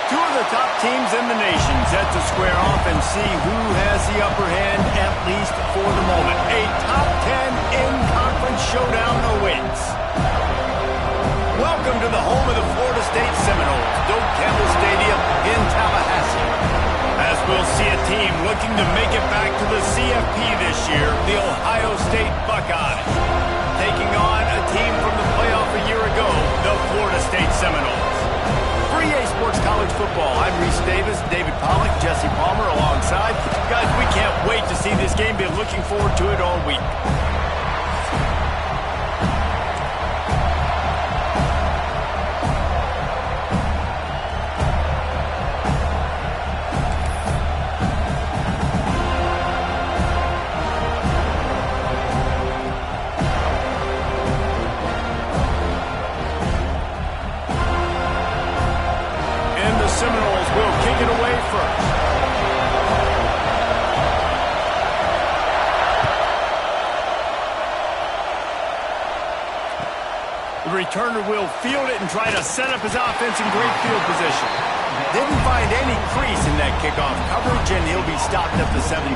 Two of the top teams in the nation set to square off and see who has the upper hand, at least for the moment. A top 10 in-conference showdown awaits. Welcome to the home of the Florida State Seminoles, Doak Campbell Stadium in Tallahassee. As we'll see a team looking to make it back to the CFP this year, the Ohio State Buckeyes, taking on a team from the playoff a year ago, the Florida State Seminoles. For EA Sports College Football, I'm Reese Davis, David Pollack, Jesse Palmer alongside. Guys, we can't wait to see this game. Been looking forward to it all week. Seminoles will kick it away first. The returner will field it and try to set up his offense in great field position. Didn't find any crease in that kickoff coverage, and he'll be stopped at the 17.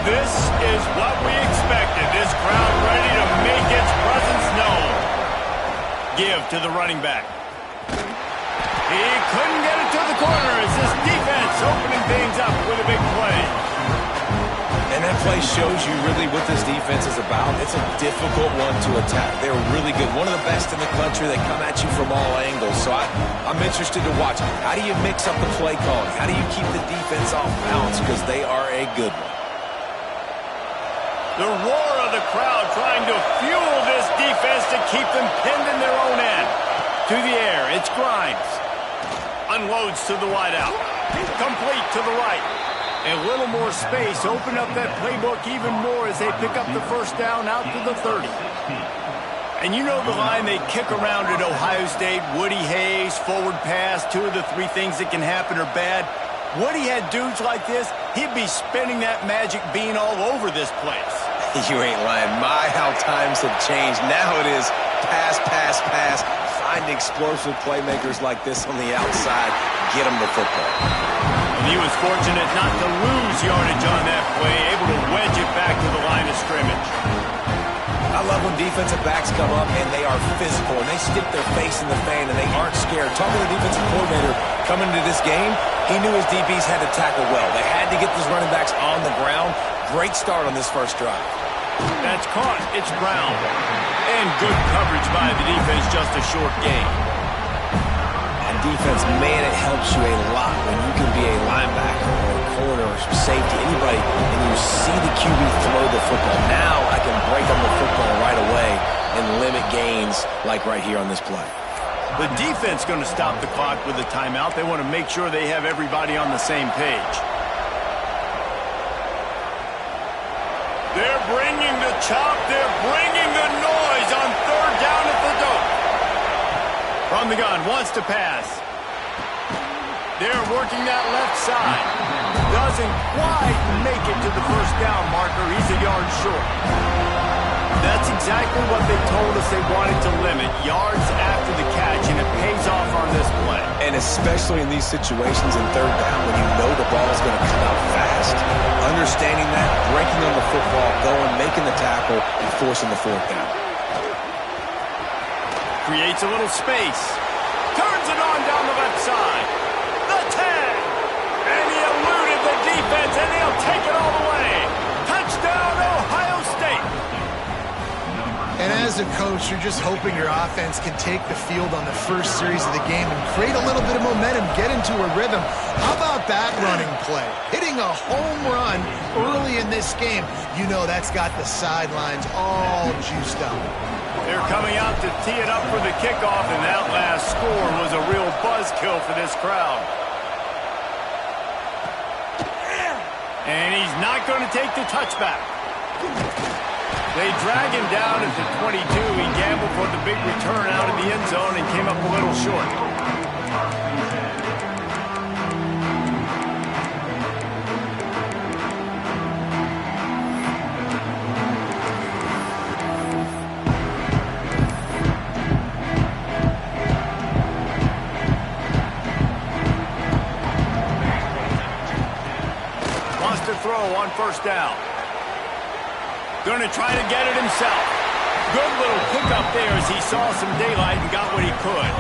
This is what we expected. This crowd ready to make its presence known. Give to the running back. He couldn't get it to the corner as this defense opening things up with a big play. And that play shows you really what this defense is about. It's a difficult one to attack. They're really good. One of the best in the country. They come at you from all angles. So I'm interested to watch. How do you mix up the play calling? How do you keep the defense off balance? Because they are a good one. The roar of the crowd trying to fuel this defense to keep them pinned in their own end. To the air, it's Grimes. Unloads to the wideout. Complete to the right. A little more space. Open up that playbook even more as they pick up the first down out to the 30. And you know the line they kick around at Ohio State. Woody Hayes, forward pass. Two of the three things that can happen are bad. Woody had dudes like this, he'd be spinning that magic bean all over this place. You ain't lying. My, how times have changed. Now it is pass, pass, pass. Find explosive playmakers like this on the outside. Get them the football. And he was fortunate not to lose yardage on that play, able to wedge it back to the line of scrimmage. I love when defensive backs come up and they are physical and they stick their face in the fan and they aren't scared. Talking to the defensive coordinator coming into this game, he knew his DBs had to tackle well. They had to get those running backs on the ground. Great start on this first drive. That's caught. It's Brown. And good coverage by the defense, just a short gain. And defense, man, it helps you a lot when you can be a linebacker or a corner or safety, anybody, and you see the QB throw the football. Now I can break on the football right away and limit gains like right here on this play. The defense going to stop the clock with a timeout. They want to make sure they have everybody on the same page. They're bringing the chop. They're bringing the noise on third down at the Doak. From the gun, wants to pass. They're working that left side. Doesn't quite make it to the first down marker. He's a yard short. That's exactly what they told us they wanted to limit. Yards after the catch, and it pays off on this play. And especially in these situations in third down when you know the ball is going to come out fast. Understanding that, breaking on the football, going, making the tackle, and forcing the fourth down. Creates a little space. Turns it on down the left side. The 10. And he eluded the defense, and he'll take it all the way. Touchdown, Ohio State. And as a coach, you're just hoping your offense can take the field on the first series of the game and create a little bit of momentum, get into a rhythm. How about that running play? Hitting a home run early in this game. You know that's got the sidelines all juiced up. They're coming out to tee it up for the kickoff, and that last score was a real buzzkill for this crowd. And he's not going to take the touchback. They drag him down at the 22. He gambled for the big return out of the end zone and came up a little short. throw on first down. Going to try to get it himself. Good little pickup there as he saw some daylight and got what he could.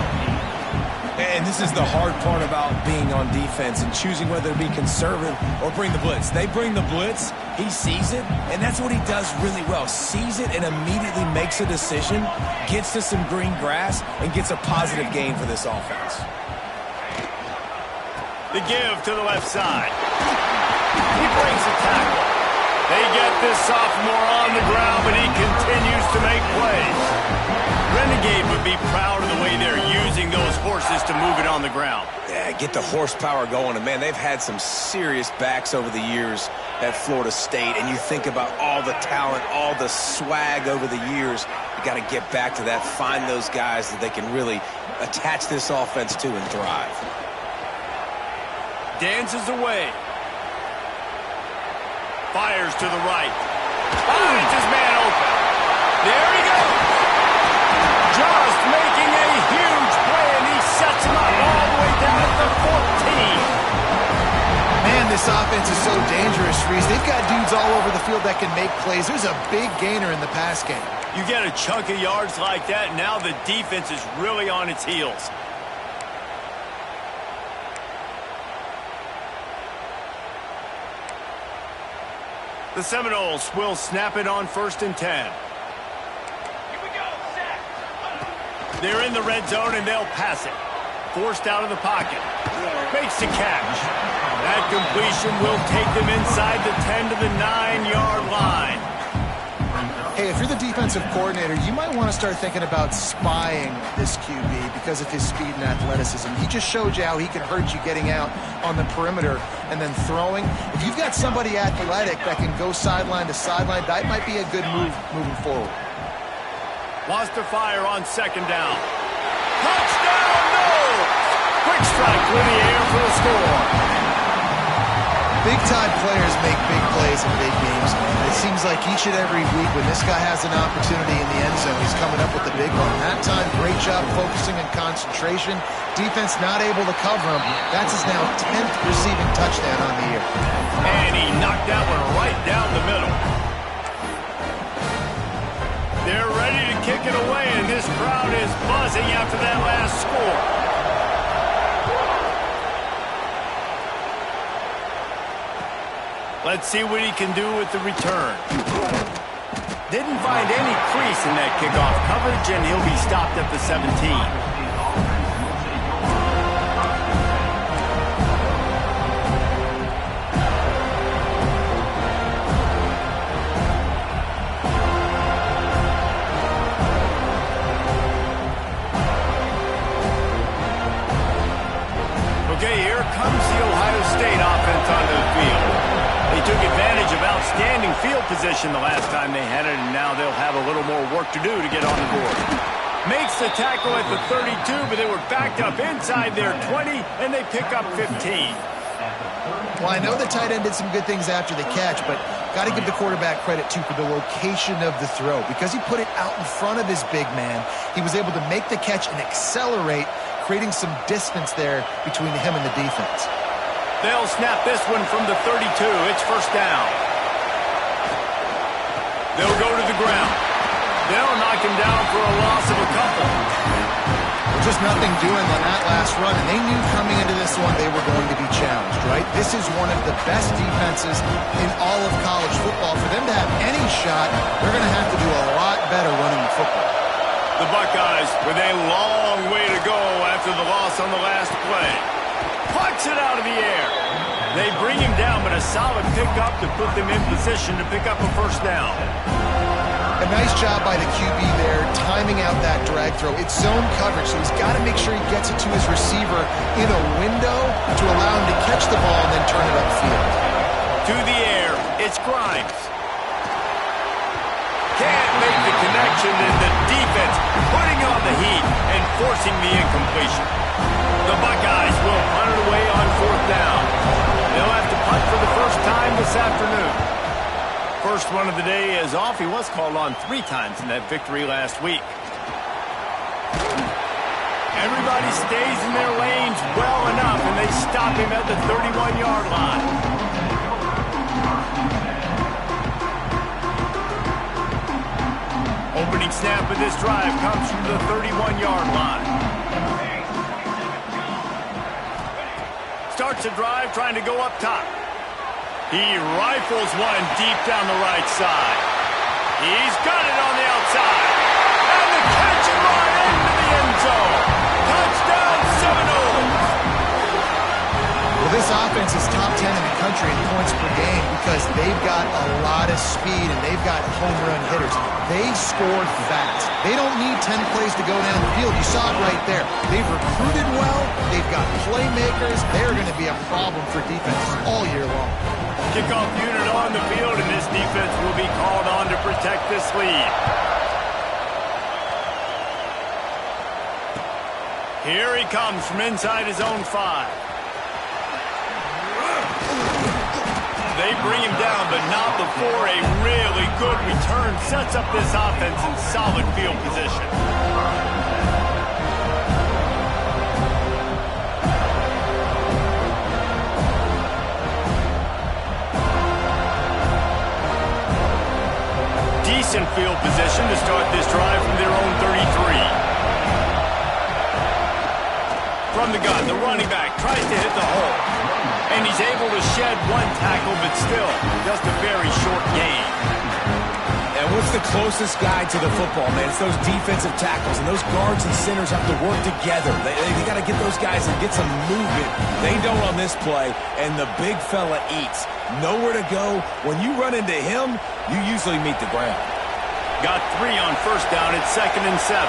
And this is the hard part about being on defense and choosing whether to be conservative or bring the blitz. They bring the blitz, he sees it, and that's what he does really well. Sees it and immediately makes a decision, gets to some green grass, and gets a positive gain for this offense. The give to the left side. He breaks a tackle. They get this sophomore on the ground, but he continues to make plays. Renegade would be proud of the way they're using those horses to move it on the ground. Yeah, get the horsepower going. And, man, they've had some serious backs over the years at Florida State. And you think about all the talent, all the swag over the years. You got to get back to that, find those guys that they can really attach this offense to and thrive. Dances away. Fires to the right. Finds his man open. There he goes. Just making a huge play, and he sets him up all the way down at the 14. Man, this offense is so dangerous, Reese. They've got dudes all over the field that can make plays. There's a big gainer in the pass game. You get a chunk of yards like that, now the defense is really on its heels. The Seminoles will snap it on 1st and 10. They're in the red zone, and they'll pass it. Forced out of the pocket. Makes the catch. That completion will take them inside the 10 to the 9-yard line. Hey, if you're the defensive coordinator, you might want to start thinking about spying this QB because of his speed and athleticism. He just showed you how he can hurt you getting out on the perimeter and then throwing. If you've got somebody athletic that can go sideline to sideline, that might be a good move moving forward. Wants to fire on 2nd down. Touchdown, no! Quick strike through the air for the score. Big-time players make big plays in big games. It seems like each and every week when this guy has an opportunity in the end zone, he's coming up with the big one. That time, great job focusing and concentration. Defense not able to cover him. That's his now 10th receiving touchdown on the year. And he knocked that one right down the middle. They're ready to kick it away, and this crowd is buzzing after that last score. Let's see what he can do with the return. Didn't find any crease in that kickoff coverage, and he'll be stopped at the 17. Okay, here comes the Ohio State offense onto the field. They took advantage of outstanding field position the last time they had it, and now they'll have a little more work to do to get on the board. Makes the tackle at the 32, but they were backed up inside their 20, and they pick up 15. Well, I know the tight end did some good things after the catch, but got to give the quarterback credit, too, for the location of the throw. Because he put it out in front of his big man, he was able to make the catch and accelerate, creating some distance there between him and the defense. They'll snap this one from the 32. It's 1st down. They'll go to the ground. They'll knock him down for a loss of a couple. Just nothing doing on that last run, and they knew coming into this one they were going to be challenged, right? This is one of the best defenses in all of college football. For them to have any shot, they're going to have to do a lot better running the football. The Buckeyes with a long way to go after the loss on the last play. Puts it out of the air. They bring him down, but a solid pickup to put them in position to pick up a 1st down. A nice job by the QB there, timing out that drag throw. It's zone coverage, so he's got to make sure he gets it to his receiver in a window to allow him to catch the ball and then turn it upfield. To the air, it's Grimes. Can't make the connection, and the defense putting on the heat and forcing the incompletion. The Buckeyes will punt it away on 4th down. They'll have to punt for the first time this afternoon. First one of the day is off. He was called on 3 times in that victory last week. Everybody stays in their lanes well enough, and they stop him at the 31-yard line. snap of this drive comes from the 31-yard line. Starts the drive trying to go up top. He rifles one deep down the right side. He's got it on the outside. And the catch and run into the end zone. Touchdown, Seminoles. Well, this offense is top 10 in the country in points per game because they've got a lot of speed and they've got home run hitters. They score fast. They don't need 10 plays to go down the field. You saw it right there. They've recruited well. They've got playmakers. They're going to be a problem for defenses all year long. Kickoff unit on the field, and this defense will be called on to protect this lead. Here he comes from inside his own 5. They bring him down, but not before a really good return sets up this offense in solid field position. Decent field position to start this drive from their own 33. From the gun, the running back tries to hit the hole. And he's able to shed one tackle, but still, just a very short gain. And what's the closest guy to the football, man? It's those defensive tackles, and those guards and centers have to work together. They got to get those guys and get some movement. They don't on this play, and the big fella eats. Nowhere to go. When you run into him, you usually meet the ground. Got 3 on first down. It's 2nd and 7.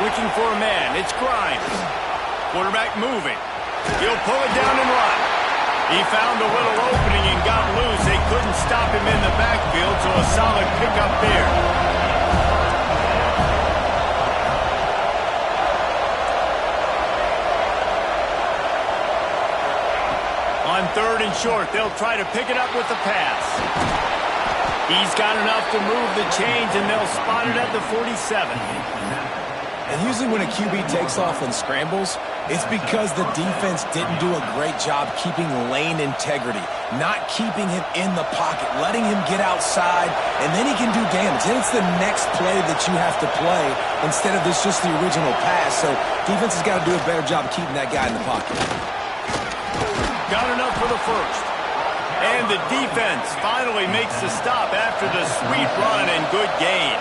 Looking for a man. It's Grimes. Quarterback moving. He'll pull it down and run. He found a little opening and got loose. They couldn't stop him in the backfield, so a solid pickup there. On 3rd and short, they'll try to pick it up with the pass. He's got enough to move the chains, and they'll spot it at the 47. And usually when a QB takes off and scrambles, it's because the defense didn't do a great job keeping lane integrity, not keeping him in the pocket, letting him get outside, and then he can do damage. Then it's the next play that you have to play instead of this just the original pass. So defense has got to do a better job keeping that guy in the pocket. Got enough for the first. And the defense finally makes the stop after the sweet run and good gain.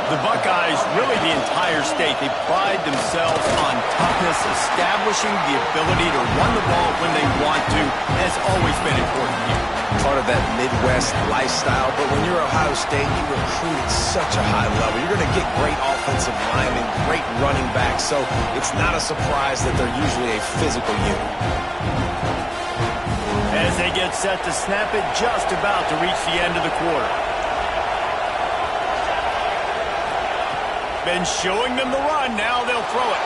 The Buckeyes, really the entire state, they pride themselves on toughness. Establishing the ability to run the ball when they want to has always been important here. Part of that Midwest lifestyle, but when you're Ohio State, you recruit at such a high level. You're going to get great offensive linemen, great running backs, so it's not a surprise that they're usually a physical unit. As they get set to snap it, just about to reach the end of the quarter. Been showing them the run, now they'll throw it.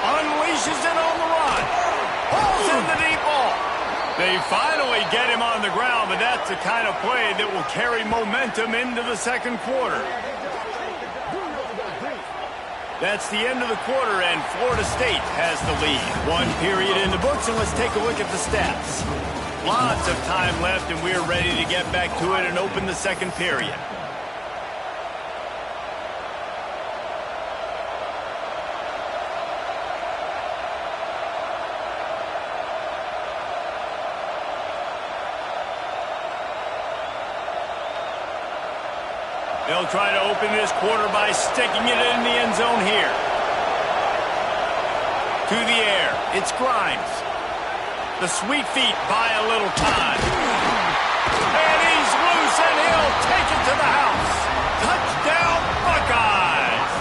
Unleashes it on the run. Pulls in the deep ball. They finally get him on the ground, but that's the kind of play that will carry momentum into the second quarter. That's the end of the quarter, and Florida State has the lead. 1 period in the books, and let's take a look at the stats. Lots of time left, and we're ready to get back to it and open the second period. They'll try to open this quarter by sticking it in the end zone here. To the air, it's Grimes. The sweet feet buy a little time. And he's loose, and he'll take it to the house. Touchdown, Buckeyes!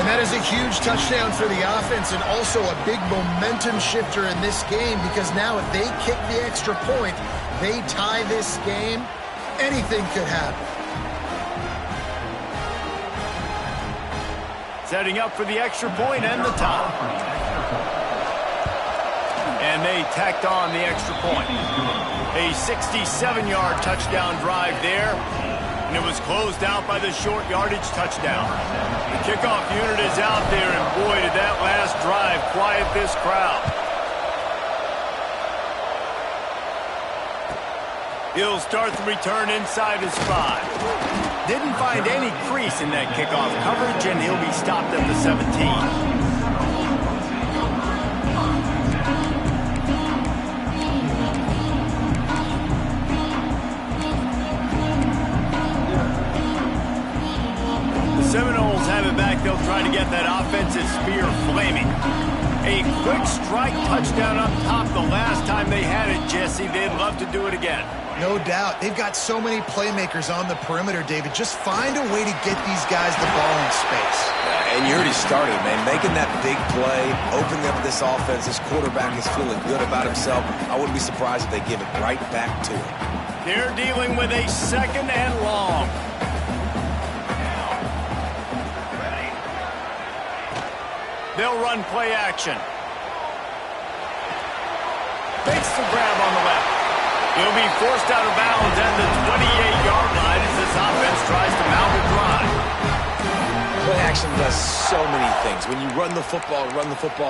And that is a huge touchdown for the offense and also a big momentum shifter in this game because now if they kick the extra point, they tie this game, anything could happen. Setting up for the extra point and the tie. And they tacked on the extra point. A 67-yard touchdown drive there. And it was closed out by the short yardage touchdown. The kickoff unit is out there, and boy, did that last drive quiet this crowd. He'll start the return inside his 5. Didn't find any crease in that kickoff coverage, and he'll be stopped at the 17. Seminoles have it back. They'll try to get that offensive spear flaming. A quick strike touchdown up top the last time they had it, Jesse. They'd love to do it again. No doubt. They've got so many playmakers on the perimeter, David. Just find a way to get these guys the ball in space. And you already started, man. Making that big play, opening up this offense. This quarterback is feeling good about himself. I wouldn't be surprised if they give it right back to him. They're dealing with a 2nd and long. They'll run play action. Fakes the grab on the left. He'll be forced out of bounds at the 28-yard line as this offense tries to mount a drive. Play action does so many things. When you run the football and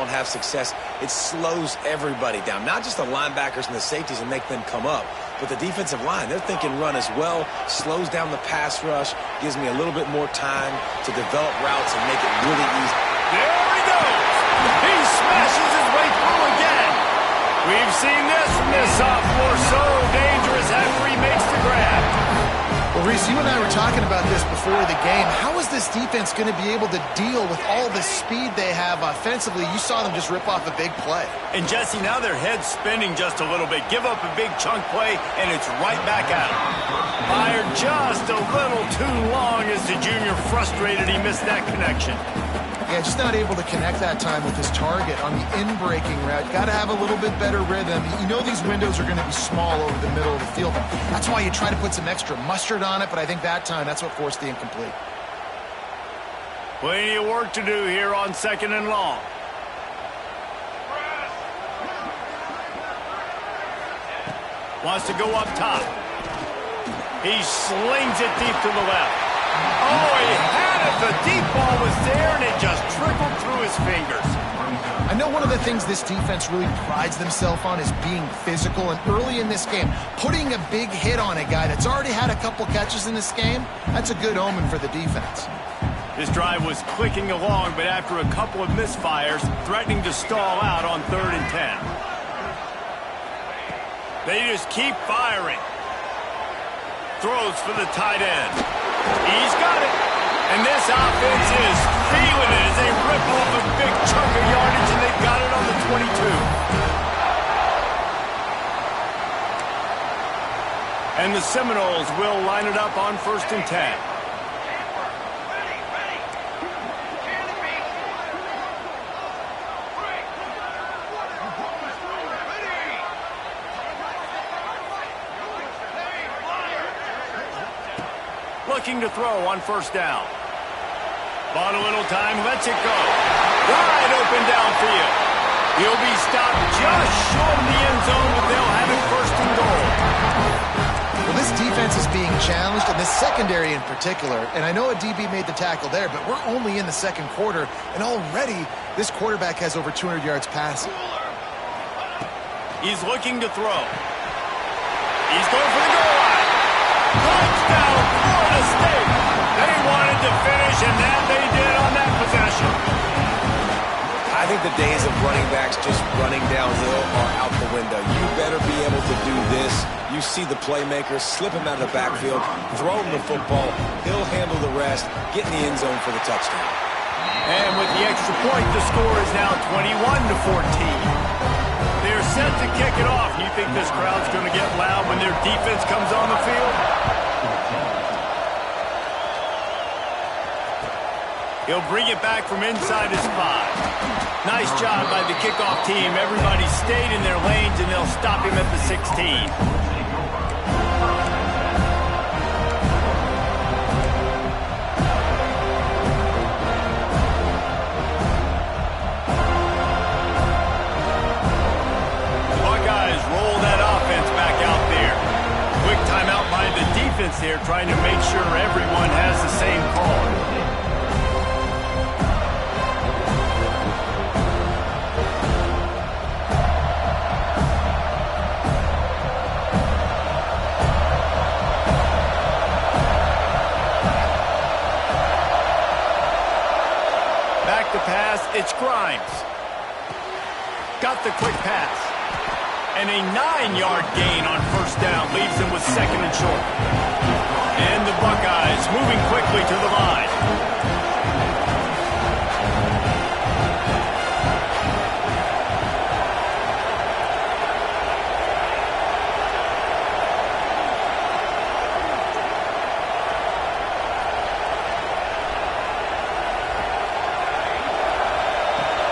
have success, it slows everybody down. Not just the linebackers and the safeties and make them come up, but the defensive line. They're thinking run as well, slows down the pass rush, gives me a little bit more time to develop routes and make it really easy. There he goes. He smashes his way through again. We've seen this from this sophomore, so dangerous after he makes the grab. Well, Reese, you and I were talking about this before the game. How is this defense going to be able to deal with all the speed they have offensively? You saw them just rip off a big play. And, Jesse, now their head's spinning just a little bit. Give up a big chunk play, and it's right back out. Fired just a little too long as the junior frustrated he missed that connection. Yeah, just not able to connect that time with his target on the in-breaking route. Got to have a little bit better rhythm. You know these windows are going to be small over the middle of the field. That's why you try to put some extra mustard on it, but I think that time that's what forced the incomplete. Plenty of work to do here on 2nd and long. Wants to go up top. He slings it deep to the left. Oh, he had it. The deep ball was there, and it just trickled through his fingers. I know one of the things this defense really prides themselves on is being physical, and early in this game, putting a big hit on a guy that's already had a couple catches in this game, that's a good omen for the defense. This drive was clicking along, but after a couple of misfires, threatening to stall out on 3rd and 10. They just keep firing. Throws for the tight end. He's got it. And this offense is feeling it as they rip off a big chunk of yardage, and they've got it on the 22. And the Seminoles will line it up on 1st and 10. Looking to throw on 1st down. Bought a little time, lets it go. Wide open downfield. He'll be stopped just short of the end zone, but they'll have it 1st and goal. Well, this defense is being challenged, and this secondary in particular. And I know a DB made the tackle there, but we're only in the 2nd quarter, and already this quarterback has over 200 yards passing. He's looking to throw. He's going for the goal line. Touchdown, Florida State. They wanted to finish, and that they did on that possession. I think the days of running backs just running downhill are out the window. You better be able to do this. You see the playmaker, slip him out of the backfield, throw him the football. He'll handle the rest, get in the end zone for the touchdown. And with the extra point, the score is now 21-14. They're set to kick it off. You think this crowd's going to get loud when their defense comes on the field? He'll bring it back from inside his 5. Nice job by the kickoff team. Everybody stayed in their lanes, and they'll stop him at the 16. Here trying to make sure everyone has the same call. off the quick pass. And a 9-yard gain on first down leaves them with second and short. And the Buckeyes moving quickly to the line.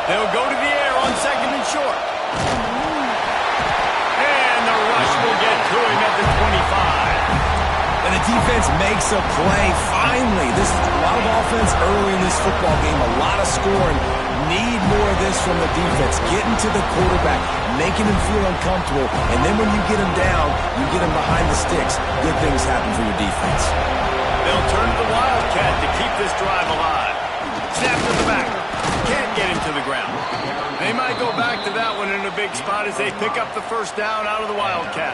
They'll go to the air on second and short. And the rush will get to him at the 25. And the defense makes a play. Finally, this is a lot of offense early in this football game, a lot of scoring. Need more of this from the defense. Getting to the quarterback, making him feel uncomfortable, and then when you get him down, you get him behind the sticks. Good things happen for your defense. They'll turn to the Wildcat to keep this drive alive. Snap to the back. Can't get him to the ground. They might go back to that one in a big spot as they pick up the first down out of the Wildcat.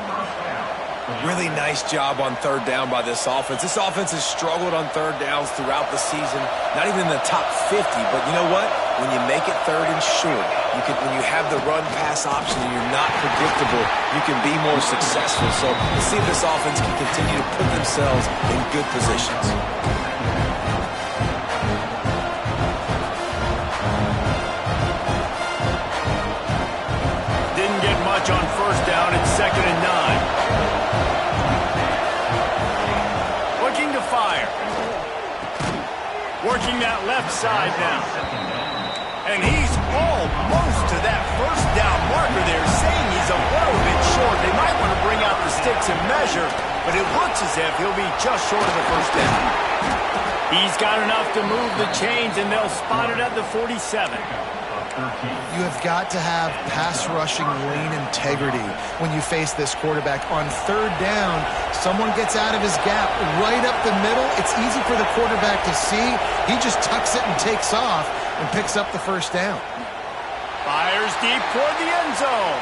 Really nice job on third down by this offense. This offense has struggled on third downs throughout the season. Not even in the top 50, but you know what? When you make it third and short, when you have the run-pass option and you're not predictable, you can be more successful. So let's see if this offense can continue to put themselves in good positions. Didn't get much on first down. It's second and 9. Looking to fire. Working that left side now. And he's almost to that first down marker there, saying he's a little bit short. They might want to bring out the sticks and measure, but it looks as if he'll be just short of the first down. He's got enough to move the chains, and they'll spot it at the 47. You have got to have pass rushing lane integrity when you face this quarterback. On third down, someone gets out of his gap right up the middle. It's easy for the quarterback to see. He just tucks it and takes off and picks up the first down. Fires deep toward the end zone.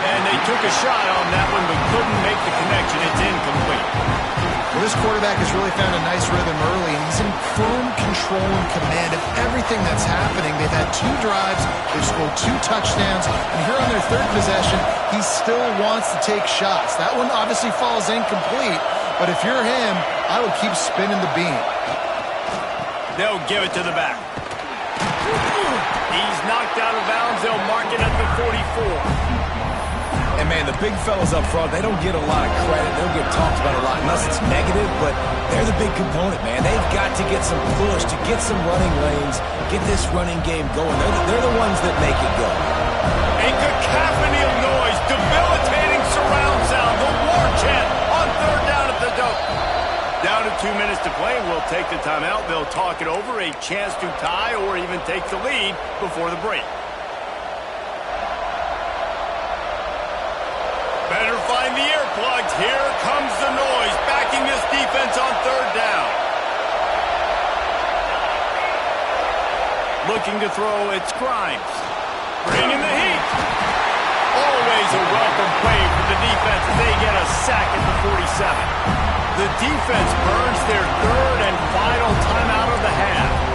And they took a shot on that one but couldn't make the connection. It's incomplete. Well, this quarterback has really found a nice rhythm early, and he's in firm control and command of everything that's happening. They've had 2 drives, they've scored 2 touchdowns, and here on their third possession, he still wants to take shots. That one obviously falls incomplete, but if you're him, I would keep spinning the beam. They'll give it to the back. He's knocked out of bounds. They'll mark it at the 44. And, man, the big fellas up front, they don't get a lot of credit. They don't get talked about a lot unless it's negative, but they're the big component, man. They've got to get some push, to get some running lanes, get this running game going. They're the ones that make it go. A cacophony of noise, debilitating surround sound, the war chant on third down at the dope. Down to 2 minutes to play. We'll take the timeout. They'll talk it over, a chance to tie or even take the lead before the break. Better find the earplugs. Here comes the noise, backing this defense on third down. Looking to throw, it's Grimes. Bringing the heat. Always a welcome play for the defense as they get a sack at the 47. The defense burns their third and final timeout of the half.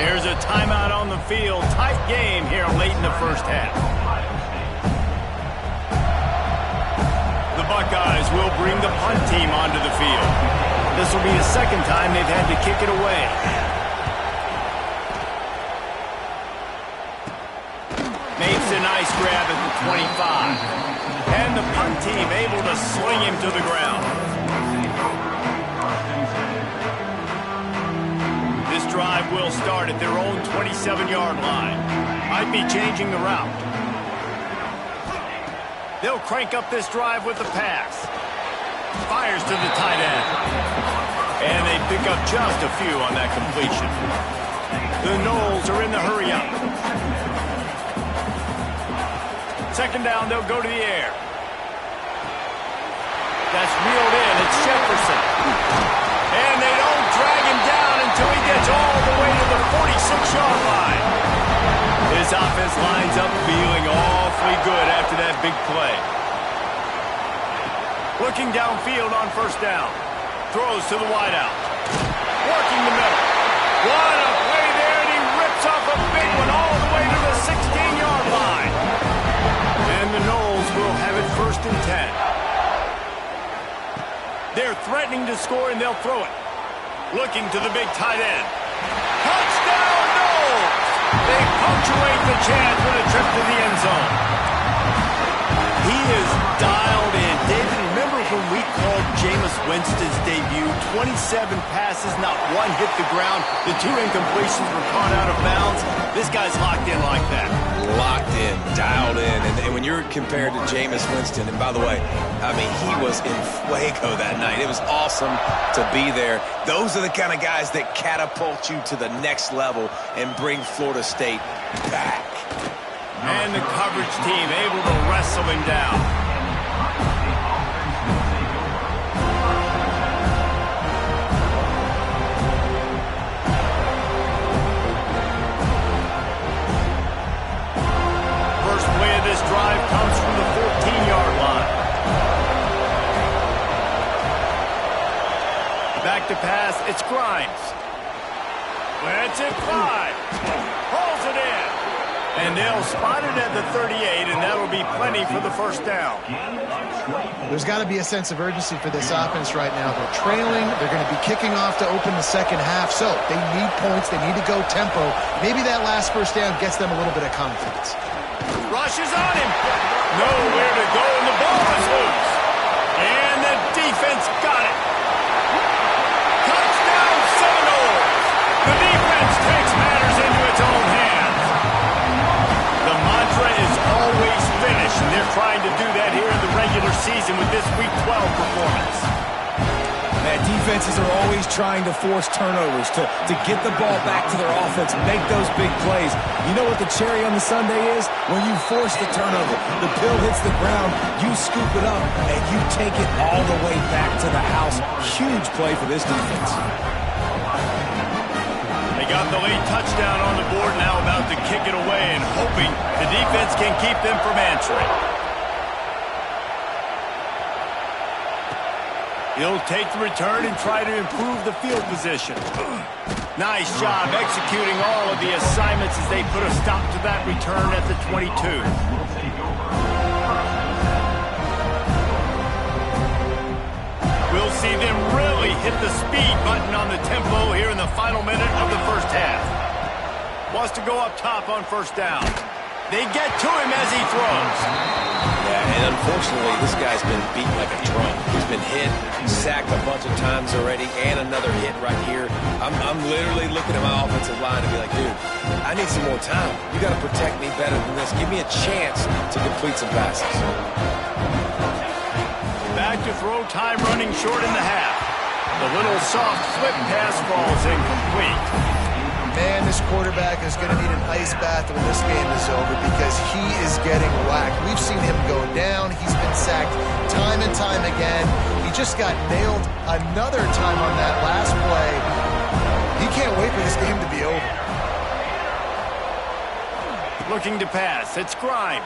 There's a timeout on the field. Tight game here late in the first half. The Buckeyes will bring the punt team onto the field. This will be the second time they've had to kick it away. Makes a nice grab at the 25. And the punt team able to sling him to the ground. This drive will start at their own 27-yard line. Might be changing the route. They'll crank up this drive with the pass. Fires to the tight end. And they pick up just a few on that completion. The Noles are in the hurry up. Second down, they'll go to the air. That's reeled in. It's Jefferson. And they don't drag him down until he gets all the way to the 46-yard line. His offense lines up feeling awfully good after that big play. Looking downfield on first down. Throws to the wideout. Working the middle. What a play there, and he rips off a big one all the way to the 16-yard line. And the Noles will have it 1st and 10. They're threatening to score, and they'll throw it. Looking to the big tight end. Touchdown, Noles! They punctuate the chance with a trip to the end zone. He is dialed in. David, remember when we called Jameis Winston's debut? 27 passes, not one hit the ground. The 2 incompletions were caught out of bounds. This guy's locked in like that. Locked in, dialed in. And when you're compared to Jameis Winston, and by the way, I mean, he was in fuego that night. It was awesome to be there. Those are the kind of guys that catapult you to the next level and bring Florida State back. And the coverage team able to wrestle him down. First play of this drive comes from the 14-yard line. Back to pass, it's Grimes. That's it, 5. Pulls it in. And they'll spot it at the 38, and that'll be plenty for the first down. There's got to be a sense of urgency for this offense right now. They're trailing. They're going to be kicking off to open the second half. So they need points. They need to go tempo. Maybe that last first down gets them a little bit of confidence. Rushes on him. Nowhere to go, and the ball is loose. And the defense got it. Touchdown, Seminoles. The defense takes matters into its own hands. The mantra is always finish, and they're trying to do that here in the regular season with this Week 12 performance. Man, defenses are always trying to force turnovers to get the ball back to their offense, make those big plays. You know what the cherry on the sundae is? When you force the turnover, the pill hits the ground, you scoop it up, and you take it all the way back to the house. Huge play for this defense. They got the late touchdown on the board, now about to kick it away and hoping the defense can keep them from answering. He'll take the return and try to improve the field position. Nice job executing all of the assignments as they put a stop to that return at the 22. We'll see them really hit the speed button on the tempo here in the final minute of the first half. Wants to go up top on first down. They get to him as he throws. Yeah, and unfortunately, this guy's been beat like a drum. He's been hit, sacked a bunch of times already, and another hit right here. I'm literally looking at my offensive line and be like, dude, I need some more time. You got to protect me better than this. Give me a chance to complete some passes. Back to throw, time running short in the half. The little soft flip pass falls incomplete. Man, this quarterback is going to need an ice bath when this game is over because he is getting whacked. We've seen him go down. He's been sacked time and time again. He just got nailed another time on that last play. He can't wait for this game to be over. Looking to pass. It's Grimes.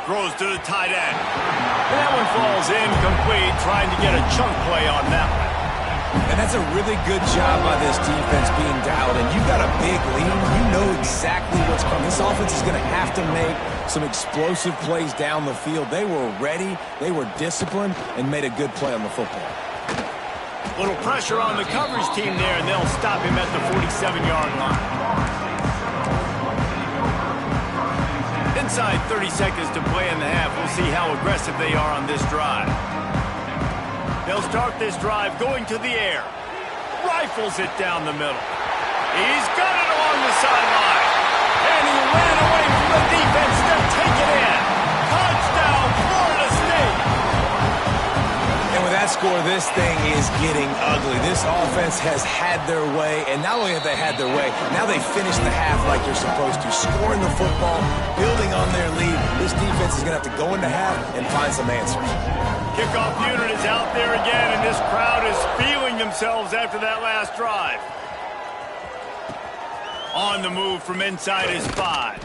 Throws to the tight end. And that one falls incomplete, trying to get a chunk play on that one. And that's a really good job by this defense being dialed in. You got a big lead. You know exactly what's coming. This offense is going to have to make some explosive plays down the field. They were ready, they were disciplined, and made a good play on the football. Little pressure on the coverage team there, and they'll stop him at the 47-yard line. Inside 30 seconds to play in the half. We'll see how aggressive they are on this drive. They'll start this drive going to the air. Rifles it down the middle. He's got it along the sideline. And he ran away from the defense to take it in. Touchdown, Florida State. And with that score, this thing is getting ugly. This offense has had their way, and not only have they had their way, now they finished the half like they're supposed to, scoring the football, building on their lead. This defense is going to have to go into half and find some answers. Kickoff unit is out there again, and this crowd is feeling themselves after that last drive. On the move from inside is 5.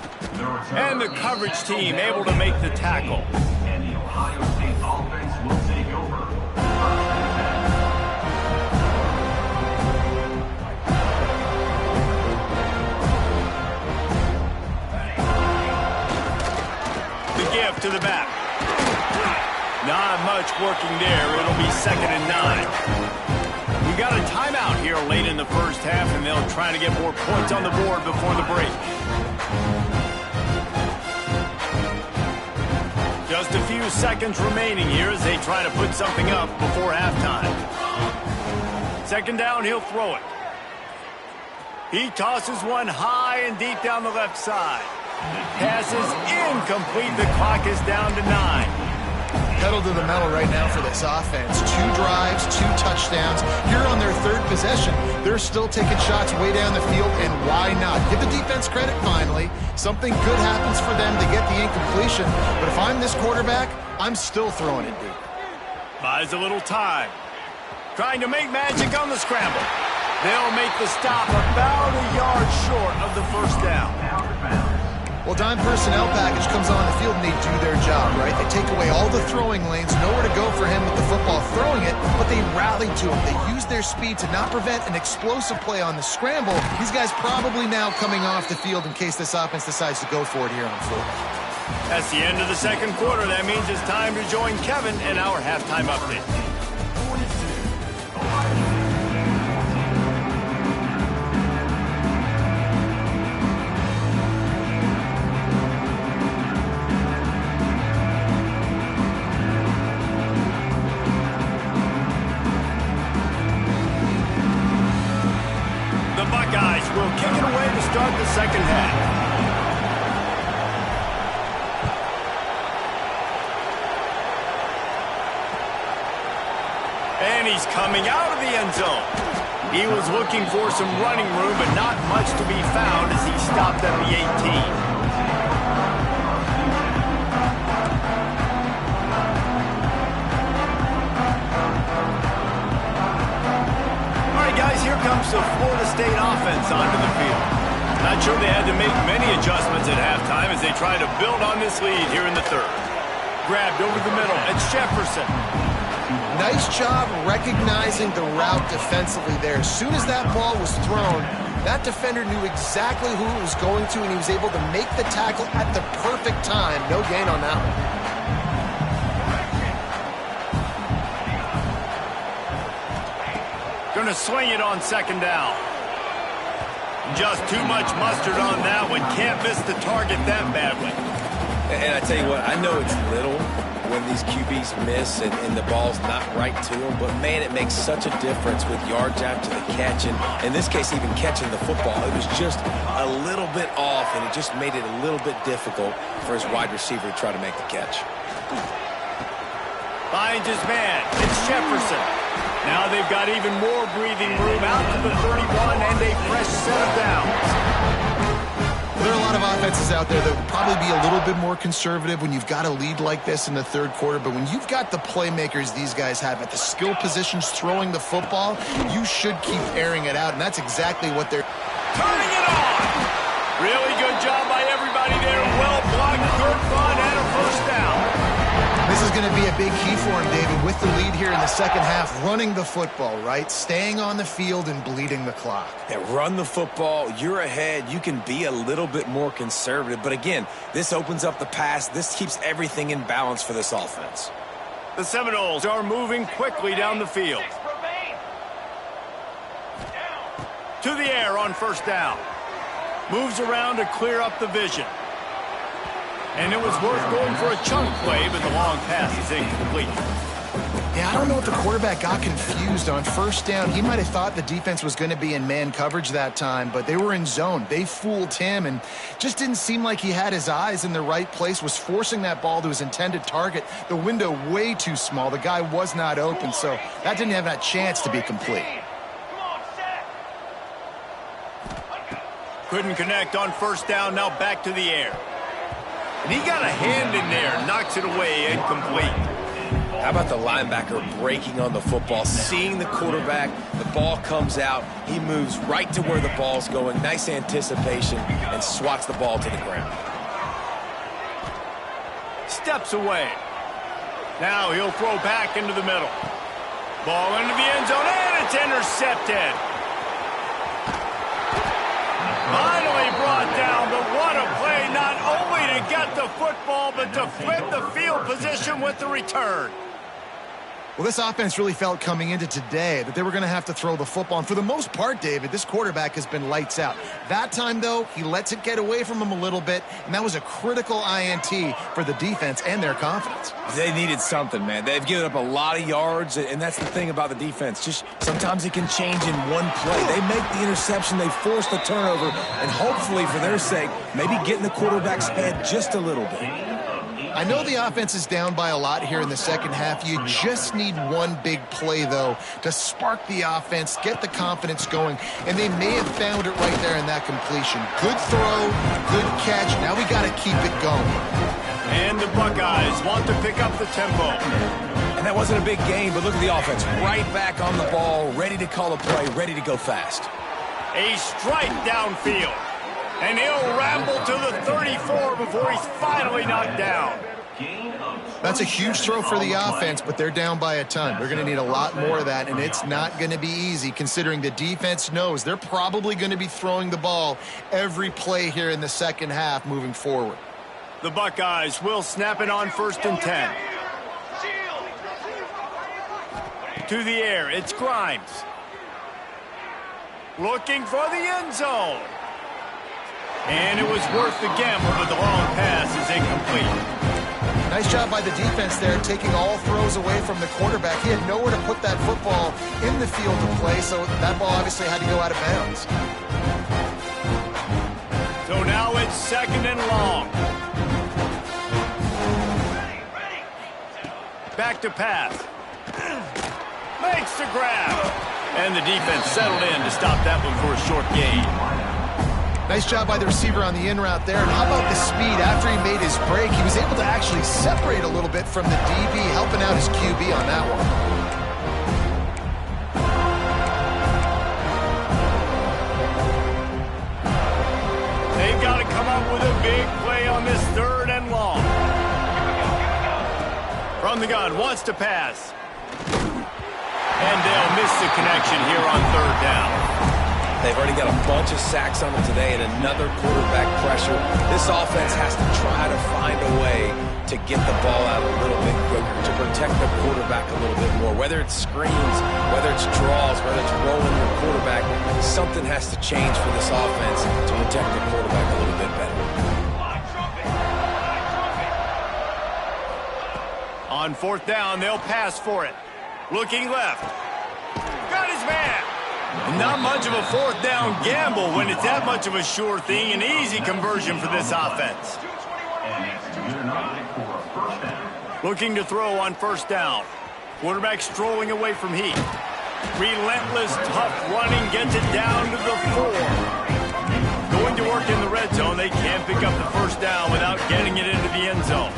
And the coverage team able to make the tackle. And the Ohio State offense will take over. The give to the back. Not much working there. It'll be 2nd and 9. We got a timeout here late in the first half, and they'll try to get more points on the board before the break. Just a few seconds remaining here as they try to put something up before halftime. 2nd down, he'll throw it. He tosses one high and deep down the left side. Pass is incomplete. The clock is down to 9. Pedal to the metal right now for this offense. 2 drives, 2 touchdowns. Here on their 3rd possession, they're still taking shots way down the field, and why not? Give the defense credit finally. Something good happens for them to get the incompletion, but if I'm this quarterback, I'm still throwing it deep. Buys a little time. Trying to make magic on the scramble. They'll make the stop about a yard short of the first down. Well, dime personnel package comes on the field and they do their job, right? They take away all the throwing lanes, nowhere to go for him with the football throwing it, but they rally to him. They use their speed to not prevent an explosive play on the scramble. These guys probably now coming off the field in case this offense decides to go for it here on 4th. That's the end of the 2nd quarter. That means it's time to join Kevin in our halftime update. Will kick it away to start the 2nd half. And he's coming out of the end zone. He was looking for some running room, but not much to be found as he stopped at the 18. Guys, here comes the Florida State offense onto the field. Not sure they had to make many adjustments at halftime as they try to build on this lead here in the 3rd. Grabbed over the middle. It's Jefferson. Nice job recognizing the route defensively there. As soon as that ball was thrown, that defender knew exactly who it was going to, and he was able to make the tackle at the perfect time. No gain on that one. Going to swing it on 2nd down. Just too much mustard on that one. Can't miss the target that badly. And I tell you what, I know it's little when these QBs miss and the ball's not right to them, but man, it makes such a difference with yards after the catch. And in this case, even catching the football, it was just a little bit off, and it just made it a little bit difficult for his wide receiver to try to make the catch. Finds his man. It's Jefferson. Now they've got even more breathing room out to the 31 and a fresh set of downs. There are a lot of offenses out there that would probably be a little bit more conservative when you've got a lead like this in the 3rd quarter, but when you've got the playmakers these guys have at the skill positions throwing the football, you should keep airing it out, and that's exactly what they're... Turning it on! Really good job by everybody there. Well blocked, good run, and a first down. This is going to be a big key for him, David, with the lead here in the 2nd half, running the football, right? Staying on the field and bleeding the clock. Yeah, run the football. You're ahead. You can be a little bit more conservative. But again, this opens up the pass. This keeps everything in balance for this offense. The Seminoles are moving quickly down the field. To the air on 1st down. Moves around to clear up the vision. And it was worth going for a chunk play, but the long pass is incomplete. Yeah, I don't know if the quarterback got confused on first down. He might have thought the defense was going to be in man coverage that time, but they were in zone. They fooled him and just didn't seem like he had his eyes in the right place, was forcing that ball to his intended target. The window way too small. The guy was not open, so that didn't have that chance to be complete. Couldn't connect on first down, now back to the air. And he got a hand in there, knocks it away, incomplete. How about the linebacker breaking on the football, seeing the quarterback, the ball comes out, he moves right to where the ball's going, nice anticipation, and swats the ball to the ground. Steps away. Now he'll throw back into the middle. Ball into the end zone, and it's intercepted. Finally brought down, but what a play, not only to get the football, but to flip the field position with the return. Well, this offense really felt coming into today that they were going to have to throw the football. And for the most part, David, this quarterback has been lights out. That time, though, he lets it get away from him a little bit, and that was a critical INT for the defense and their confidence. They needed something, man. They've given up a lot of yards, and that's the thing about the defense. Just sometimes it can change in one play. They make the interception, they force the turnover, and hopefully, for their sake, maybe get in the quarterback's head just a little bit. I know the offense is down by a lot here in the second half. You just need one big play, though, to spark the offense, get the confidence going, and they may have found it right there in that completion. Good throw, good catch. Now we got to keep it going. And the Buckeyes want to pick up the tempo. And that wasn't a big game, but look at the offense. Right back on the ball, ready to call a play, ready to go fast. A strike downfield. And he'll ramble to the 34 before he's finally knocked down. That's a huge throw for the offense, but they're down by a ton. They're going to need a lot more of that, and it's not going to be easy considering the defense knows they're probably going to be throwing the ball every play here in the second half moving forward. The Buckeyes will snap it on 1st and 10. To the air, it's Grimes. Looking for the end zone. And it was worth the gamble, but the long pass is incomplete. Nice job by the defense there, taking all throws away from the quarterback. He had nowhere to put that football in the field to play, so that ball obviously had to go out of bounds. So now it's 2nd and long. Back to pass. Makes the grab. And the defense settled in to stop that one for a short gain. Nice job by the receiver on the in route there. And how about the speed? After he made his break, he was able to actually separate a little bit from the DB, helping out his QB on that one. They've got to come up with a big play on this 3rd and long. From the gun, wants to pass. And they'll miss the connection here on 3rd down. They've already got a bunch of sacks on them today and another quarterback pressure. This offense has to try to find a way to get the ball out a little bit quicker, to protect the quarterback a little bit more. Whether it's screens, whether it's draws, whether it's rolling your quarterback, something has to change for this offense to protect the quarterback a little bit better. On 4th down, they'll pass for it. Looking left. Got his man. Not much of a 4th down gamble when it's that much of a sure thing. An easy conversion for this offense. Looking to throw on 1st down. Quarterback strolling away from heat. Relentless, tough running gets it down to the 4. Going to work in the red zone. They can't pick up the 1st down without getting it into the end zone.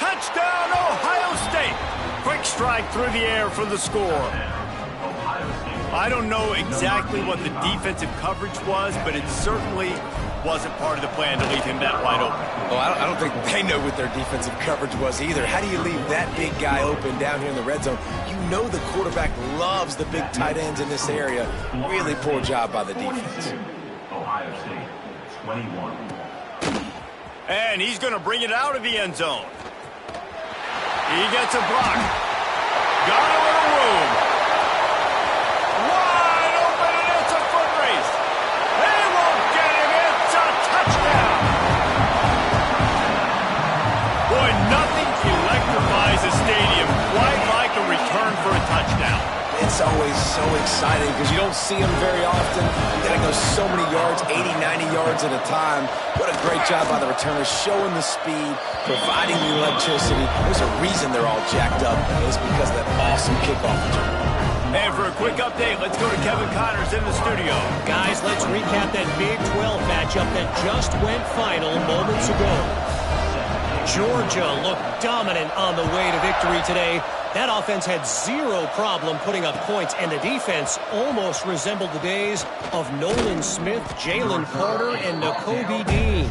Touchdown, Ohio State. Quick strike through the air for the score. I don't know exactly what the defensive coverage was, but it certainly wasn't part of the plan to leave him that wide open. Well, I don't think they know what their defensive coverage was either. How do you leave that big guy open down here in the red zone? You know the quarterback loves the big tight ends in this area. Really poor job by the defense. Ohio State, 21. And he's going to bring it out of the end zone. He gets a block. Got a little room. Wide open, and it's a foot race. They won't get him. It's a touchdown. Boy, It's always so exciting because you don't see them very often. They go so many yards, 80, 90 yards at a time. What a great job by the returners, showing the speed, providing the electricity. There's a reason they're all jacked up. It's because of that awesome kickoff return. And for a quick update, let's go to Kevin Connors in the studio. Guys, let's recap that Big 12 matchup that just went final moments ago. Georgia looked dominant on the way to victory today. That offense had zero problem putting up points, and the defense almost resembled the days of Nolan Smith, Jalen Carter, and Nakobe Dean.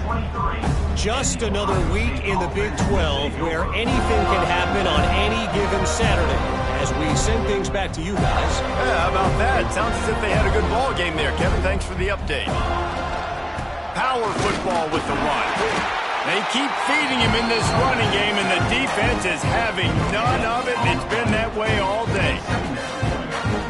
Just another week in the Big 12 where anything can happen on any given Saturday. As we send things back to you guys. Yeah, how about that? Sounds as if they had a good ball game there. Kevin, thanks for the update. Power football with the run. They keep feeding him in this running game, and the defense is having none of it. It's been that way all day.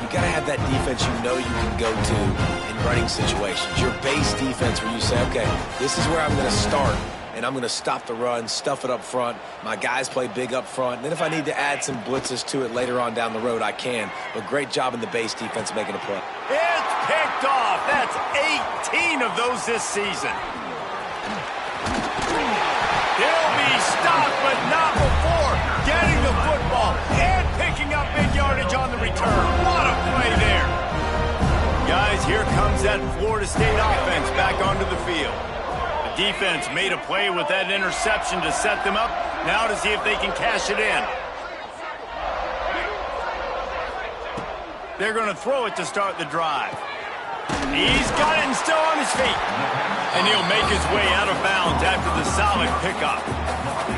You got to have that defense you know you can go to in running situations. Your base defense where you say, okay, this is where I'm going to start, and I'm going to stop the run, stuff it up front. My guys play big up front. And then if I need to add some blitzes to it later on down the road, I can. But great job in the base defense making a play. It's picked off. That's 18 of those this season. He'll be stopped, but not before getting the football and picking up big yardage on the return. What a play there. Guys, here comes that Florida State offense back onto the field. The defense made a play with that interception to set them up. Now to see if they can cash it in. They're going to throw it to start the drive. He's got it and still on his feet. And he'll make his way out of bounds after the solid pickup.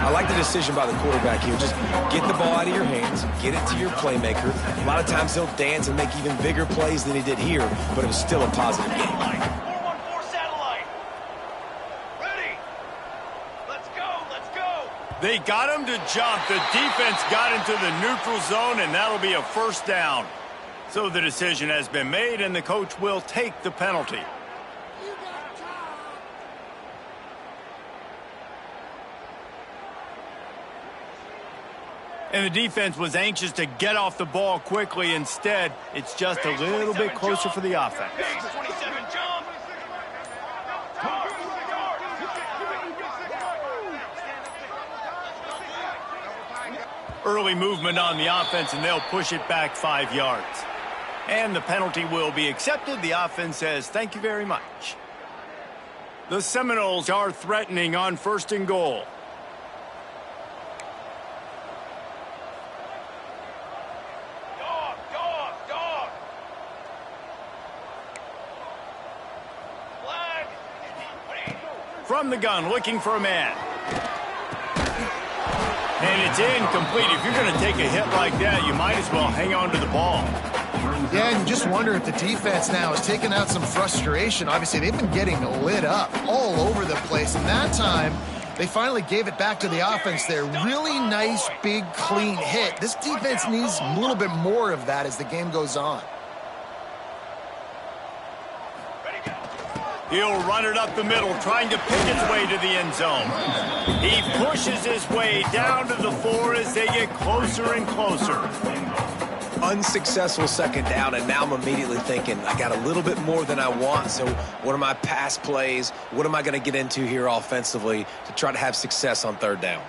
I like the decision by the quarterback here. Just get the ball out of your hands, get it to your playmaker. A lot of times he'll dance and make even bigger plays than he did here, but it was still a positive game. 414 satellite. Ready. Let's go. Let's go. They got him to jump. The defense got into the neutral zone, and that'll be a first down. So the decision has been made, and the coach will take the penalty. And the defense was anxious to get off the ball quickly. Instead, it's just a little bit closer for the offense. Page 27, jump. Early movement on the offense, and they'll push it back 5 yards. And the penalty will be accepted. The offense says, thank you very much. The Seminoles are threatening on 1st and goal. Dog. Flag. From the gun, looking for a man. And it's incomplete. If you're going to take a hit like that, you might as well hang on to the ball. Yeah, and you just wonder if the defense now is taking out some frustration. Obviously, they've been getting lit up all over the place. And that time, they finally gave it back to the offense there. Really nice, big, clean hit. This defense needs a little bit more of that as the game goes on. He'll run it up the middle, trying to pick its way to the end zone. He pushes his way down to the 4 as they get closer and closer. Unsuccessful second down, and now I'm immediately thinking, I got a little bit more than I want, so what are my pass plays? What am I going to get into here offensively to try to have success on 3rd down?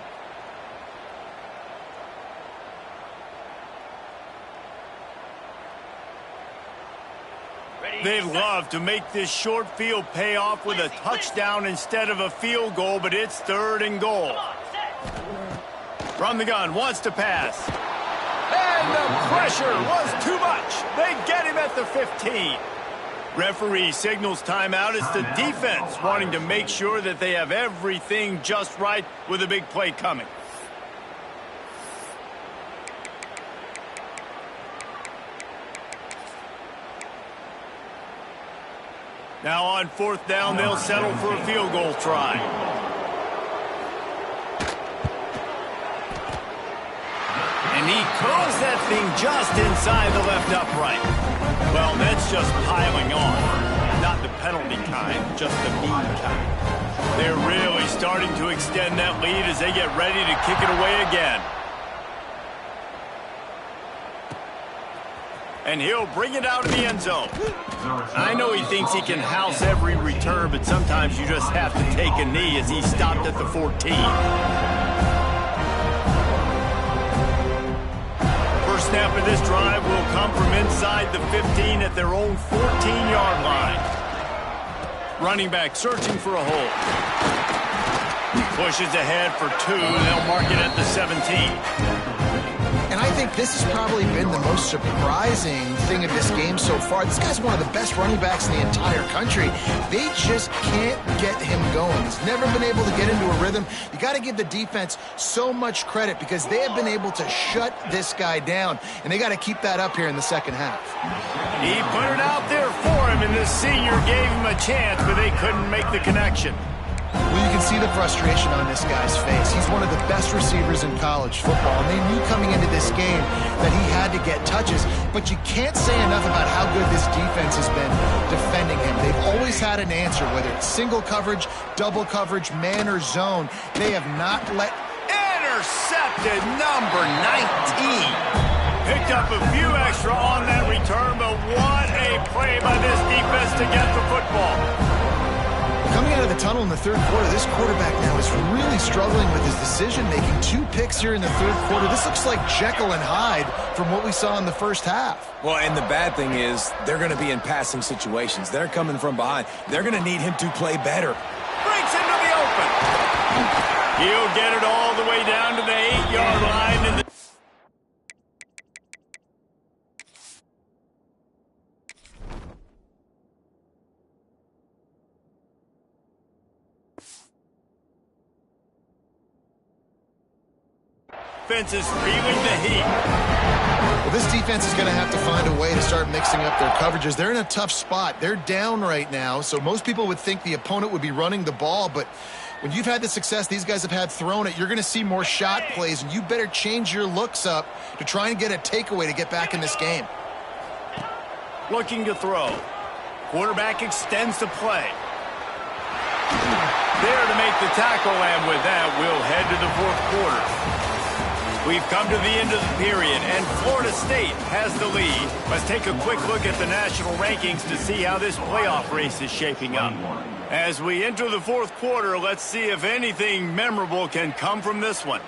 They'd love to make this short field pay off with a touchdown instead of a field goal, but it's 3rd and goal. From the gun, wants to pass. And the pressure was too much. They get him at the 15. Referee signals timeout. It's the defense wanting to make sure that they have everything just right with a big play coming. Now on 4th down, they'll settle for a field goal try. And he curls that thing just inside the left upright. Well, that's just piling on. Not the penalty kind, just the mean kind. They're really starting to extend that lead as they get ready to kick it away again. And he'll bring it out of the end zone. I know he thinks he can house every return, but sometimes you just have to take a knee as he stopped at the 14. First snap of this drive will come from inside the 15 at their own 14-yard line. Running back searching for a hole. Pushes ahead for 2. They'll mark it at the 17. And I think this has probably been the most surprising thing of this game so far. This guy's one of the best running backs in the entire country. They just can't get him going. He's never been able to get into a rhythm. You got to give the defense so much credit because they have been able to shut this guy down, and they got to keep that up here in the second half. He put it out there for him, and the senior gave him a chance, but they couldn't make the connection. Well, you can see the frustration on this guy's face. He's one of the best receivers in college football, and they knew coming into this game that he had to get touches, but you can't say enough about how good this defense has been defending him. They've always had an answer, whether it's single coverage, double coverage, man or zone. They have not let... Intercepted, number 19. Picked up a few extra on that return, but what a play by this defense to get the football. Coming out of the tunnel in the third quarter, this quarterback now is really struggling with his decision-making. 2 picks here in the third quarter. This looks like Jekyll and Hyde from what we saw in the first half. Well, and the bad thing is they're going to be in passing situations. They're coming from behind. They're going to need him to play better. Breaks into the open. He'll get it all the way down to the 8-yard line. And defense is feeling the heat. Well, this defense is going to have to find a way to start mixing up their coverages. They're in a tough spot. They're down right now, so most people would think the opponent would be running the ball, but when you've had the success these guys have had throwing it, you're going to see more shot plays, and you better change your looks up to try and get a takeaway to get back in this game. Looking to throw. Quarterback extends the play. There to make the tackle, and with that, we'll head to the fourth quarter. We've come to the end of the period, and Florida State has the lead. Let's take a quick look at the national rankings to see how this playoff race is shaping up. As we enter the fourth quarter, let's see if anything memorable can come from this one.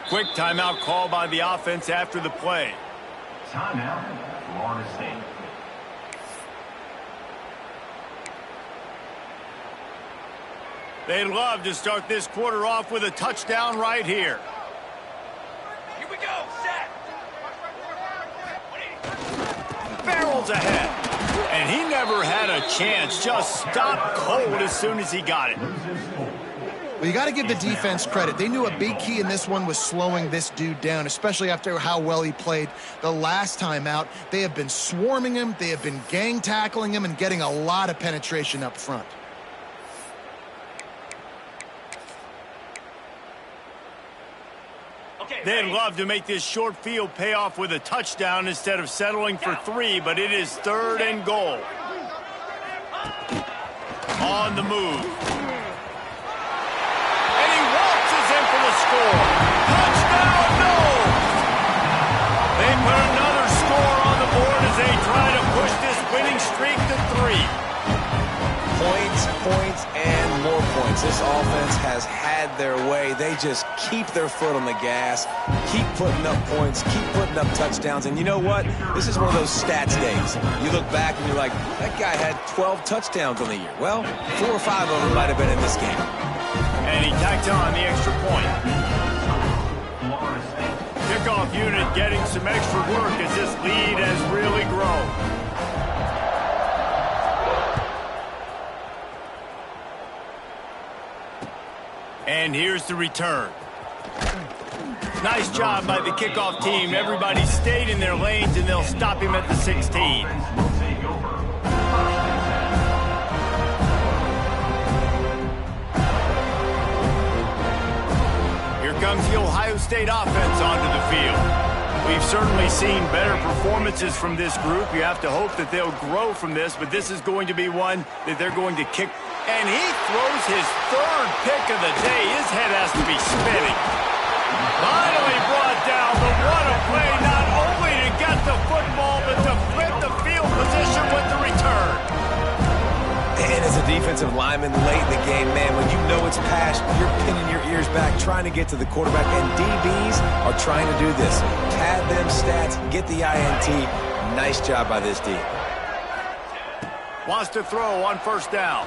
Quick timeout call by the offense after the play. Timeout, Florida State. They'd love to start this quarter off with a touchdown right here. Here we go, set. Barrels ahead. And he never had a chance. Just stopped cold as soon as he got it. Well, you got to give the defense credit. They knew a big key in this one was slowing this dude down, especially after how well he played the last time out. They have been swarming him. They have been gang tackling him and getting a lot of penetration up front. They'd love to make this short field pay off with a touchdown instead of settling for 3, but it is 3rd and goal. On the move. And he waltzes in for the score. Touchdown, no! They put another score on the board as they try to push this winning streak to 3. Points, and more points. This offense has had their way. They just keep their foot on the gas, keep putting up points, keep putting up touchdowns. And you know what? This is one of those stats days. You look back and you're like, that guy had 12 touchdowns on the year. Well, 4 or 5 of them might have been in this game. And he tacked on the extra point. Kickoff unit getting some extra work as this lead has really grown. And here's the return. Nice job by the kickoff team. Everybody stayed in their lanes, and they'll stop him at the 16. Here comes the Ohio State offense onto the field. We've certainly seen better performances from this group. You have to hope that they'll grow from this, but this is going to be one that they're going to kick. And he throws his third pick of the day. His head has to be spinning. Finally brought down, but what a play, not only to get the football, but to flip the field position with the return. And as a defensive lineman late in the game, man, when you know it's past, you're pinning your ears back, trying to get to the quarterback, and DBs are trying to do this. Pad them stats, get the INT. Nice job by this D. Wants to throw on first down.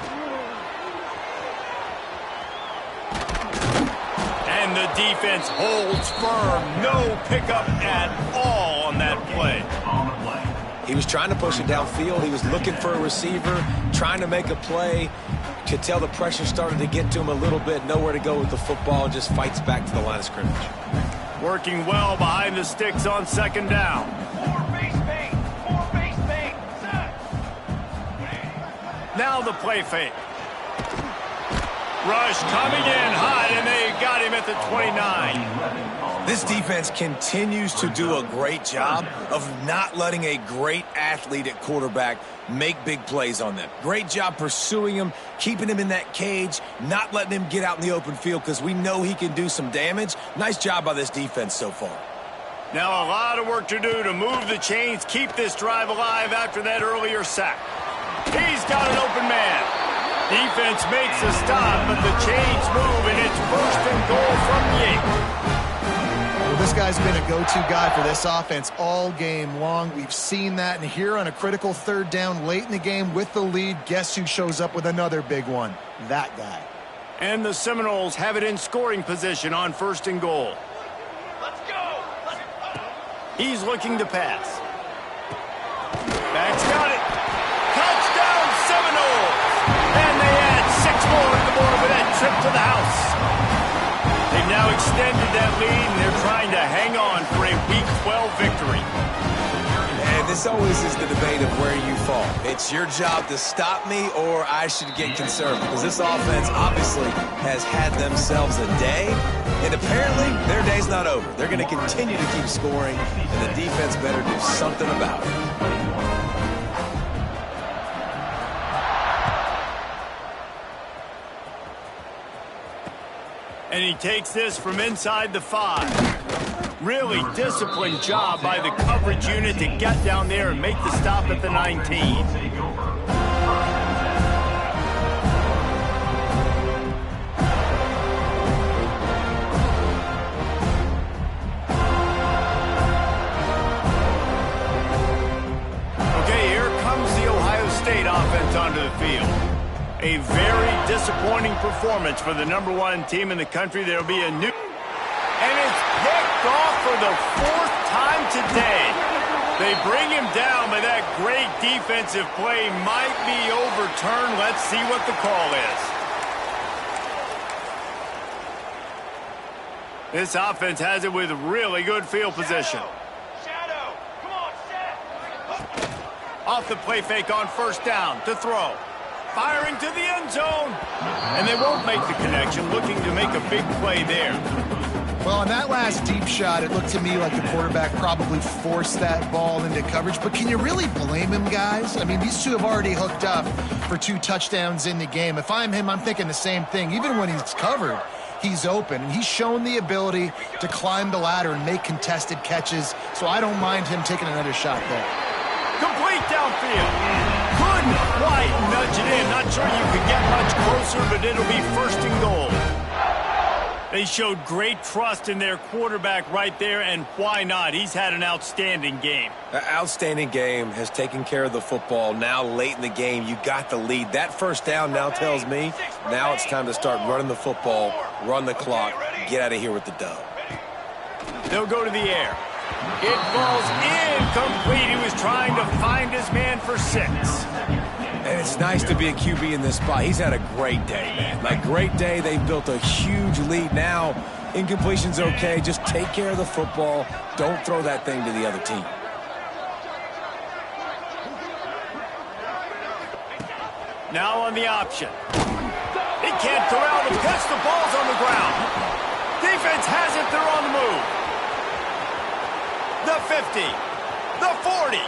And the defense holds firm. No pickup at all on that play. He was trying to push it downfield. He was looking for a receiver, trying to make a play. Could tell the pressure started to get to him a little bit. Nowhere to go with the football, and just fights back to the line of scrimmage. Working well behind the sticks on second down. Now the play fake. Rush coming in hot, and they got him at the 29. This defense continues to do a great job of not letting a great athlete at quarterback make big plays on them. Great job pursuing him, keeping him in that cage, not letting him get out in the open field because we know he can do some damage. Nice job by this defense so far. Now a lot of work to do to move the chains, keep this drive alive after that earlier sack. He's got an open man. Defense makes a stop, but the chains move, and it's first and goal from the 8. Well, this guy's been a go-to guy for this offense all game long. We've seen that, and here on a critical third down late in the game with the lead, guess who shows up with another big one? That guy. And the Seminoles have it in scoring position on first and goal. Let's go! He's looking to pass. Back's got it. Touchdown, Seminoles! And they add 6 more to the board with that trip to the house. They've now extended that lead, and they're trying to hang on for a Week 12 victory. And this always is the debate of where you fall. It's your job to stop me, or I should get concerned, because this offense obviously has had themselves a day, and apparently their day's not over. They're going to continue to keep scoring, and the defense better do something about it. And he takes this from inside the 5. Really disciplined job by the coverage unit to get down there and make the stop at the 19. Okay, here comes the Ohio State offense onto the field. A very disappointing performance for the #1 team in the country. There'll be a new... And it's picked off for the 4th time today. They bring him down, but that great defensive play might be overturned. Let's see what the call is. This offense has it with really good field position. Shadow! Come on, set! Off the play fake on first down to throw. Firing to the end zone. And they won't make the connection, looking to make a big play there. Well, on that last deep shot, it looked to me like the quarterback probably forced that ball into coverage. But can you really blame him, guys? I mean, these two have already hooked up for 2 touchdowns in the game. If I'm him, I'm thinking the same thing. Even when he's covered, he's open. And he's shown the ability to climb the ladder and make contested catches. So I don't mind him taking another shot there. Complete downfield. Couldn't quite nudge it in. Not sure you could get much closer, but it'll be first and goal. They showed great trust in their quarterback right there, and why not? He's had an outstanding game. An outstanding game, has taken care of the football. Now late in the game, you got the lead. That first down now tells me now it's time to start running the football, run the clock, get out of here with the dub. They'll go to the air. It falls incomplete. He was trying to find his man for 6. And it's nice to be a QB in this spot. He's had a great day, man. Like, great day. They built a huge lead. Now, incompletion's okay. Just take care of the football. Don't throw that thing to the other team. Now on the option. He can't corral the pitch. The ball's on the ground. Defense has it. They're on the move. the 50, the 40.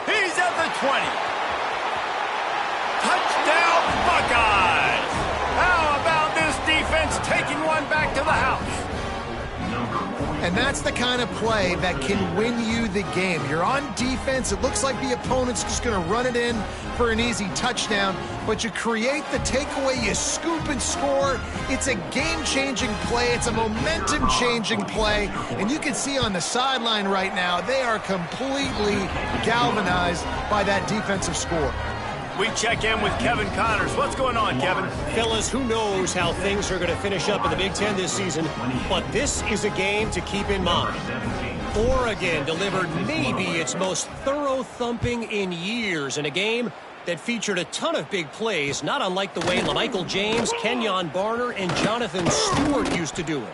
He's at the 20. Touchdown, Buckeyes! How about this defense taking one back to the house? And that's the kind of play that can win you the game. You're on defense. It looks like the opponent's just going to run it in for an easy touchdown, but you create the takeaway, you scoop and score. It's a game-changing play. It's a momentum-changing play. And you can see on the sideline right now, they are completely galvanized by that defensive score. We check in with Kevin Connors. What's going on, Kevin? Fellas, who knows how things are going to finish up in the Big Ten this season, but this is a game to keep in mind. Oregon delivered maybe its most thorough thumping in years in a game that featured a ton of big plays, not unlike the way LaMichael James, Kenyon Barner, and Jonathan Stewart used to do it.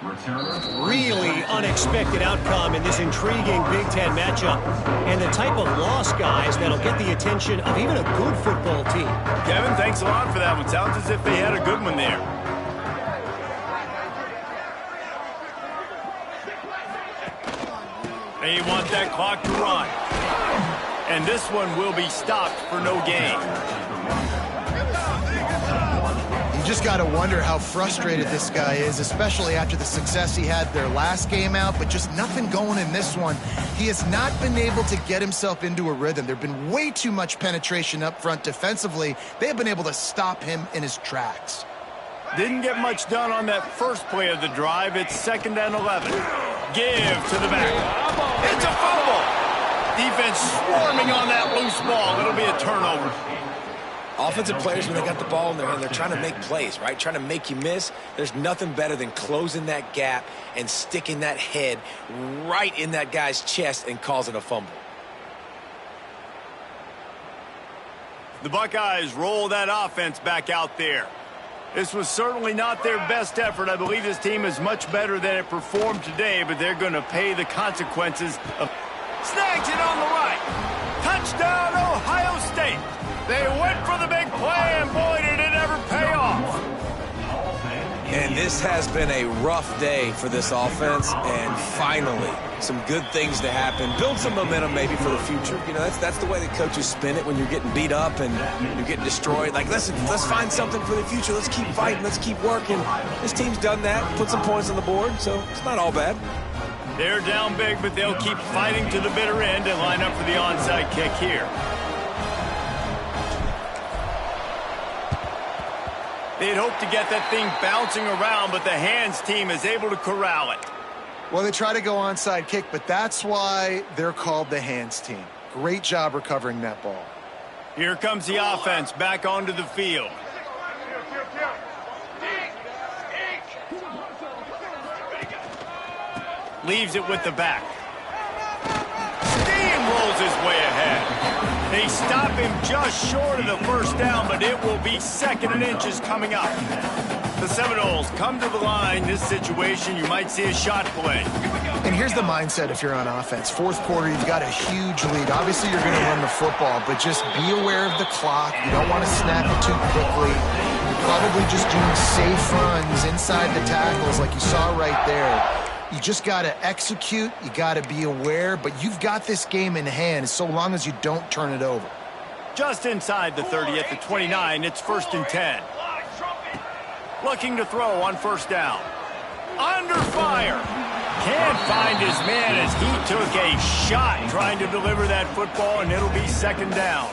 Really unexpected outcome in this intriguing Big Ten matchup, and the type of loss, guys, that'll get the attention of even a good football team. Kevin, thanks a lot for that one. Sounds as if they had a good one there. They want that clock to run. And this one will be stopped for no gain. You just got to wonder how frustrated this guy is, especially after the success he had their last game out, but just nothing going in this one. He has not been able to get himself into a rhythm. There have been way too much penetration up front defensively. They have been able to stop him in his tracks. Didn't get much done on that first play of the drive. It's 2nd and 11. Give to the back. It's a fumble. Defense swarming on that loose ball. It'll be a turnover. Offensive players, when they got the ball in their hand, they're trying to make plays, right? Trying to make you miss. There's nothing better than closing that gap and sticking that head right in that guy's chest and causing a fumble. The Buckeyes roll that offense back out there. This was certainly not their best effort. I believe this team is much better than it performed today, but they're going to pay the consequences of... Snags it on the right. Touchdown, Ohio State. They went for the big play, and boy, did it ever pay off. And this has been a rough day for this offense, and finally, some good things to happen. Build some momentum maybe for the future. You know, that's the way the coaches spin it when you're getting beat up and you're getting destroyed. Like, let's find something for the future. Let's keep fighting. Let's keep working. This team's done that, put some points on the board, so it's not all bad. They're down big, but they'll keep fighting to the bitter end and line up for the onside kick here. They'd hoped to get that thing bouncing around, but the hands team is able to corral it. Well, they try to go onside kick, but that's why they're called the hands team. Great job recovering that ball. Here comes the offense back onto the field. Leaves it with the back. Steamrolls his way ahead. They stop him just short of the first down, but it will be 2nd and inches coming up. The Seminoles come to the line. This situation, you might see a shot play. And here's the mindset if you're on offense. 4th quarter, you've got a huge lead. Obviously, you're going to run the football, but just be aware of the clock. You don't want to snap it too quickly. You're probably just doing safe runs inside the tackles like you saw right there. You just got to execute. You got to be aware, but you've got this game in hand so long as you don't turn it over. Just inside the 30 at the 29, it's 1st and 10. Looking to throw on 1st down. Under fire. Can't find his man as he took a shot trying to deliver that football, and it'll be 2nd down.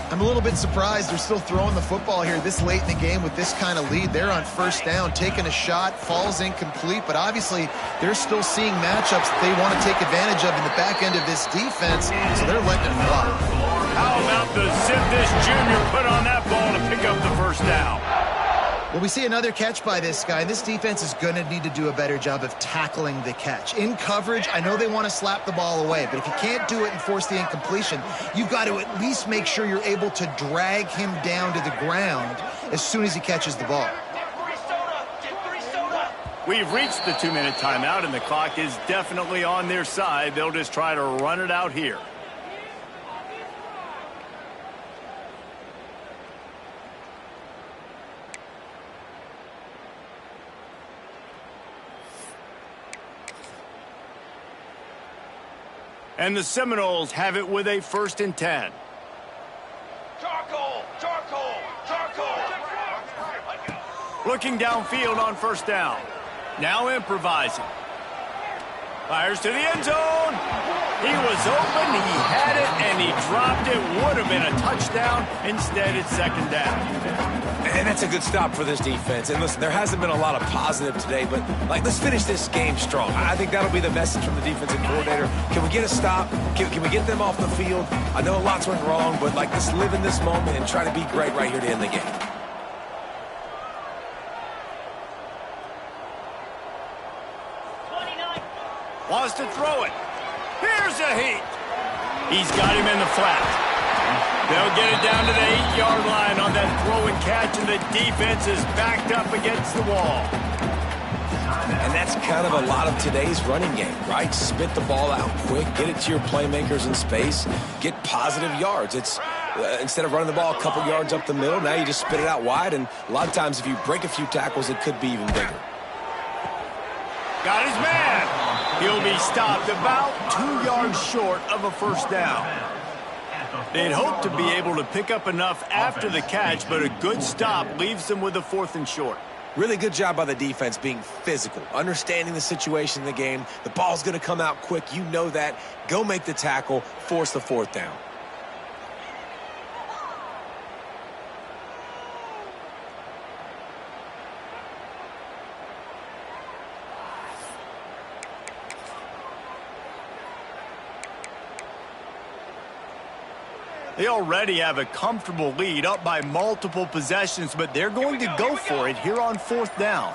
I'm a little bit surprised they're still throwing the football here this late in the game with this kind of lead. They're on 1st down, taking a shot, falls incomplete, but obviously they're still seeing matchups that they want to take advantage of in the back end of this defense, so they're letting it fly. How about the zip this junior put on that ball to pick up the 1st down? Well, we see another catch by this guy. This defense is going to need to do a better job of tackling the catch. In coverage, I know they want to slap the ball away, but if you can't do it and force the incompletion, you've got to at least make sure you're able to drag him down to the ground as soon as he catches the ball. We've reached the 2-minute timeout, and the clock is definitely on their side. They'll just try to run it out here. And the Seminoles have it with a 1st and 10. Charcoal! Charcoal! Charcoal! Looking downfield on 1st down. Now improvising. Fires to the end zone. He was open, he had it, and he dropped it. Would have been a touchdown. Instead, it's 2nd down. And that's a good stop for this defense. And listen, there hasn't been a lot of positive today, but let's finish this game strong. I think that'll be the message from the defensive coordinator. Can we get a stop? Can we get them off the field? I know lots went wrong, but let's live in this moment and try to be great right here to end the game. Wants to throw it. Here's a heat. He's got him in the flat. They'll get it down to the 8-yard line on that throw and catch, and the defense is backed up against the wall. And that's kind of a lot of today's running game, right? Spit the ball out quick, get it to your playmakers in space, get positive yards. It's instead of running the ball a couple yards up the middle, now you just spit it out wide, and a lot of times if you break a few tackles, it could be even bigger. Got his man. He'll be stopped about 2 yards short of a 1st down. They'd hope to be able to pick up enough after the catch, but a good stop leaves them with a 4th and short. Really good job by the defense being physical, understanding the situation in the game. The ball's going to come out quick. You know that. Go make the tackle, force the 4th down. They already have a comfortable lead, up by multiple possessions, but they're going to go for it here on 4th down.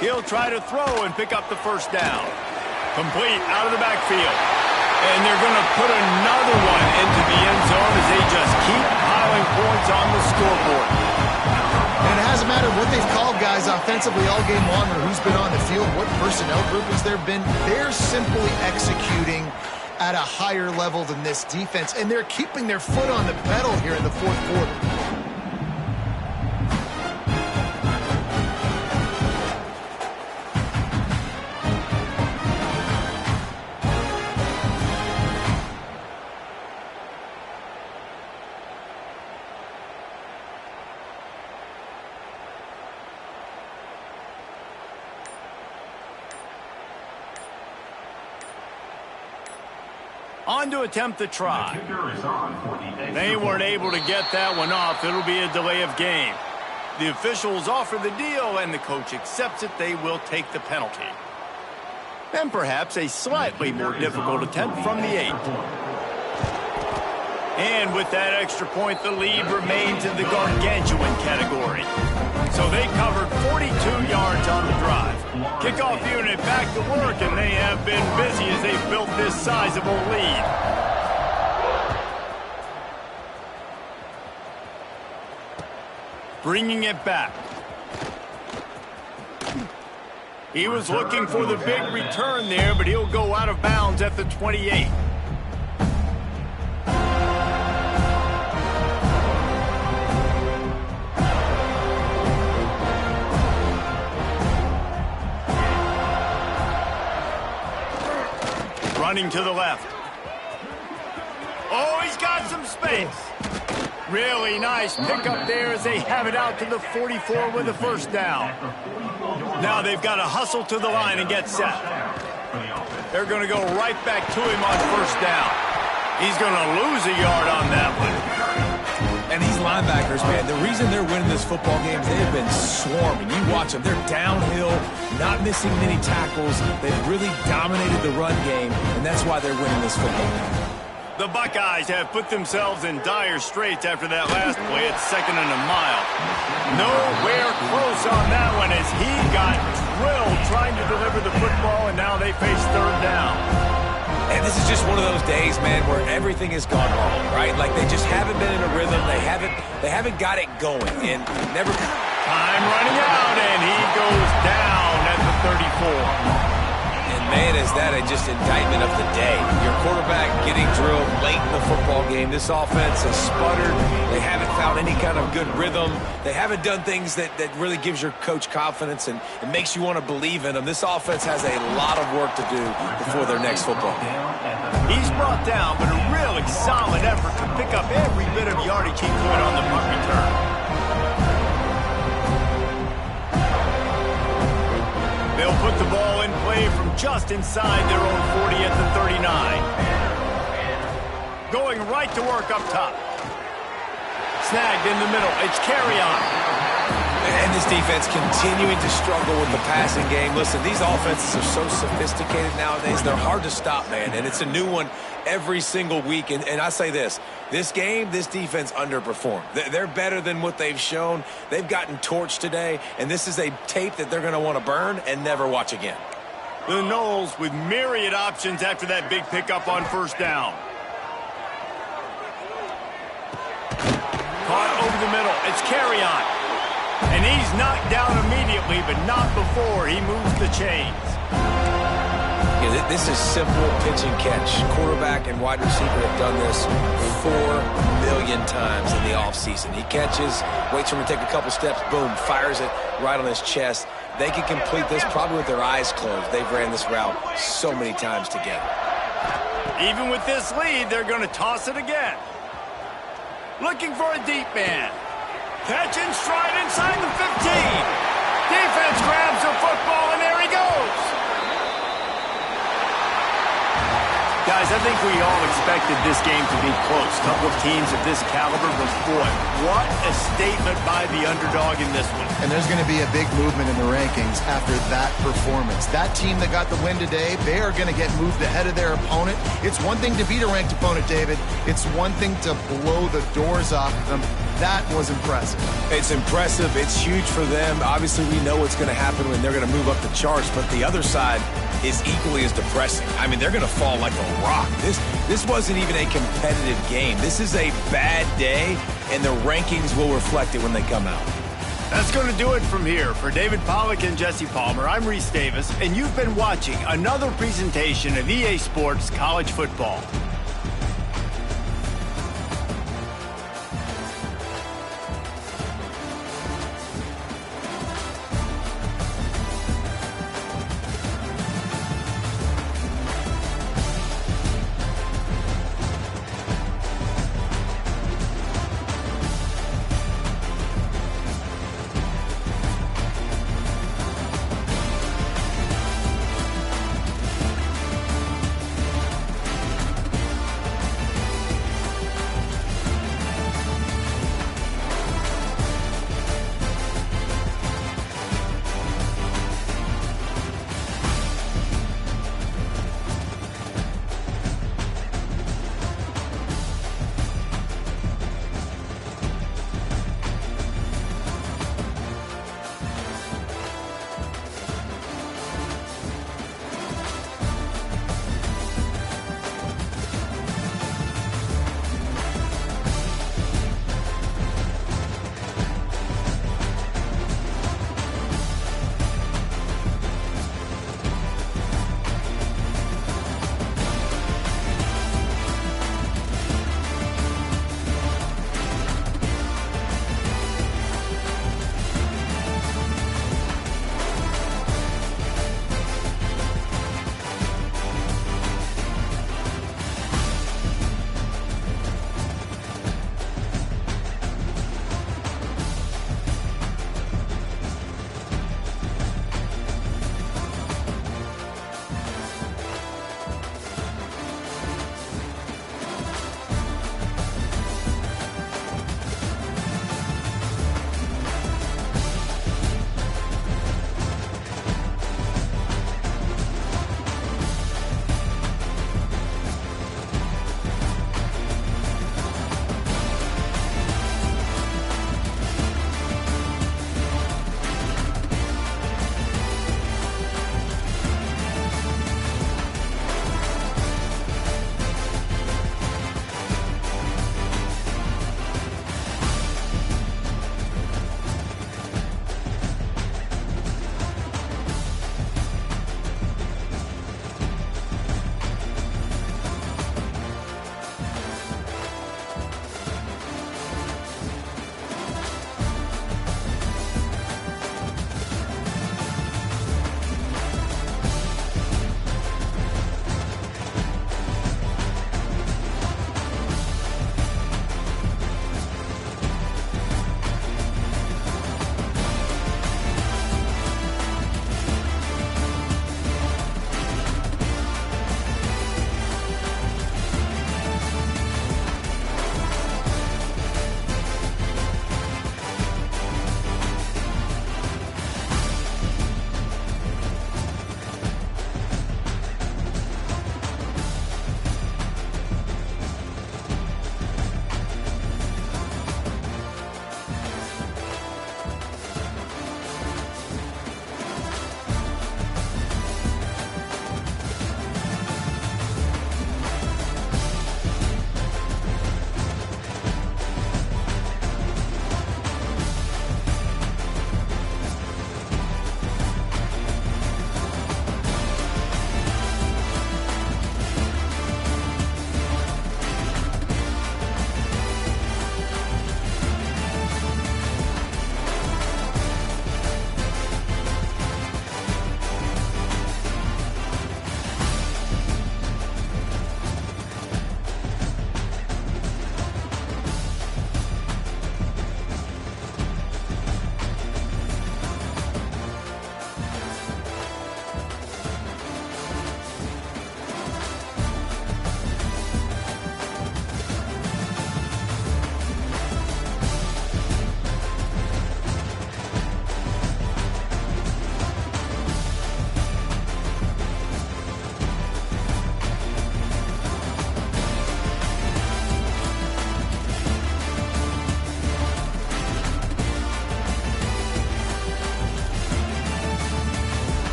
He'll try to throw and pick up the 1st down. Complete out of the backfield. And they're going to put another one into the end zone as they just keep piling points on the scoreboard. And it hasn't mattered what they've called guys offensively all game long or who's been on the field, what personnel groupings there have been. They're simply executing at a higher level than this defense, and they're keeping their foot on the pedal here in the 4th quarter. On to attempt the try. They weren't able to get that one off. It'll be a delay of game. The officials offer the deal, and the coach accepts it. They will take the penalty. And perhaps a slightly more difficult attempt from the 8. And with that extra point, the lead remains in the gargantuan category. So they covered 42 yards on the drive. Kickoff unit back to work, and they have been busy as they've built this sizable lead. Bringing it back. He was looking for the big return there, but he'll go out of bounds at the 28. Running to the left. Oh, he's got some space. Really nice pickup there as they have it out to the 44 with a 1st down. Now they've got to hustle to the line and get set. They're going to go right back to him on 1st down. He's going to lose a yard on that one. And these linebackers, man, the reason they're winning this football game is they've been swarming. You watch them. They're downhill, not missing many tackles. They've really dominated the run game, and that's why they're winning this football game. The Buckeyes have put themselves in dire straits after that last play at 2nd and a mile. Nowhere close on that one as he got drilled trying to deliver the football, and now they face 3rd down. And this is just one of those days, man, where everything has gone wrong, right? Like they just haven't been in a rhythm. They haven't got it going, and never. Time running out, and he goes down at the 34. And Man, is that just indictment of the day. Your quarterback getting drilled late in the football game. This offense has sputtered. They haven't found any kind of good rhythm. They haven't done things that really gives your coach confidence and it makes you want to believe in them. This offense has a lot of work to do before their next football game. He's brought down, but a really solid effort to pick up every bit of yardage he could on the punt return. They'll put the ball in play from just inside their own 40 at the 39. Going right to work up top. Snagged in the middle. It's carry on. And this defense continuing to struggle with the passing game. Listen, these offenses are so sophisticated nowadays. They're hard to stop, man. And it's a new one every single week. And I say this game, this defense underperformed. They're better than what they've shown. They've gotten torched today. And this is a tape that they're going to want to burn and never watch again. The Noles with myriad options after that big pickup on first down. Caught over the middle. It's carry on. And he's knocked down immediately, but not before he moves the chains. Yeah, this is simple pitch and catch. Quarterback and wide receiver have done this 4 million times in the offseason. He catches, waits for him to take a couple steps, boom, fires it right on his chest. They can complete this probably with their eyes closed. They've ran this route so many times together. Even with this lead, they're going to toss it again. Looking for a deep man. Catch in stride inside the 15. Defense grabs the football, and there he goes. Guys, I think we all expected this game to be close. Couple of teams of this caliber, but boy, what a statement by the underdog in this one. And there's going to be a big movement in the rankings after that performance. That team that got the win today, they are going to get moved ahead of their opponent. It's one thing to beat a ranked opponent, David. It's one thing to blow the doors off of them. That was impressive. It's impressive. It's huge for them. Obviously, we know what's going to happen when they're going to move up the charts, but the other side is equally as depressing. I mean, they're going to fall like a rock. This wasn't even a competitive game. This is a bad day, and the rankings will reflect it when they come out. That's going to do it from here. For David Pollack and Jesse Palmer, I'm Reese Davis, and you've been watching another presentation of EA Sports College Football.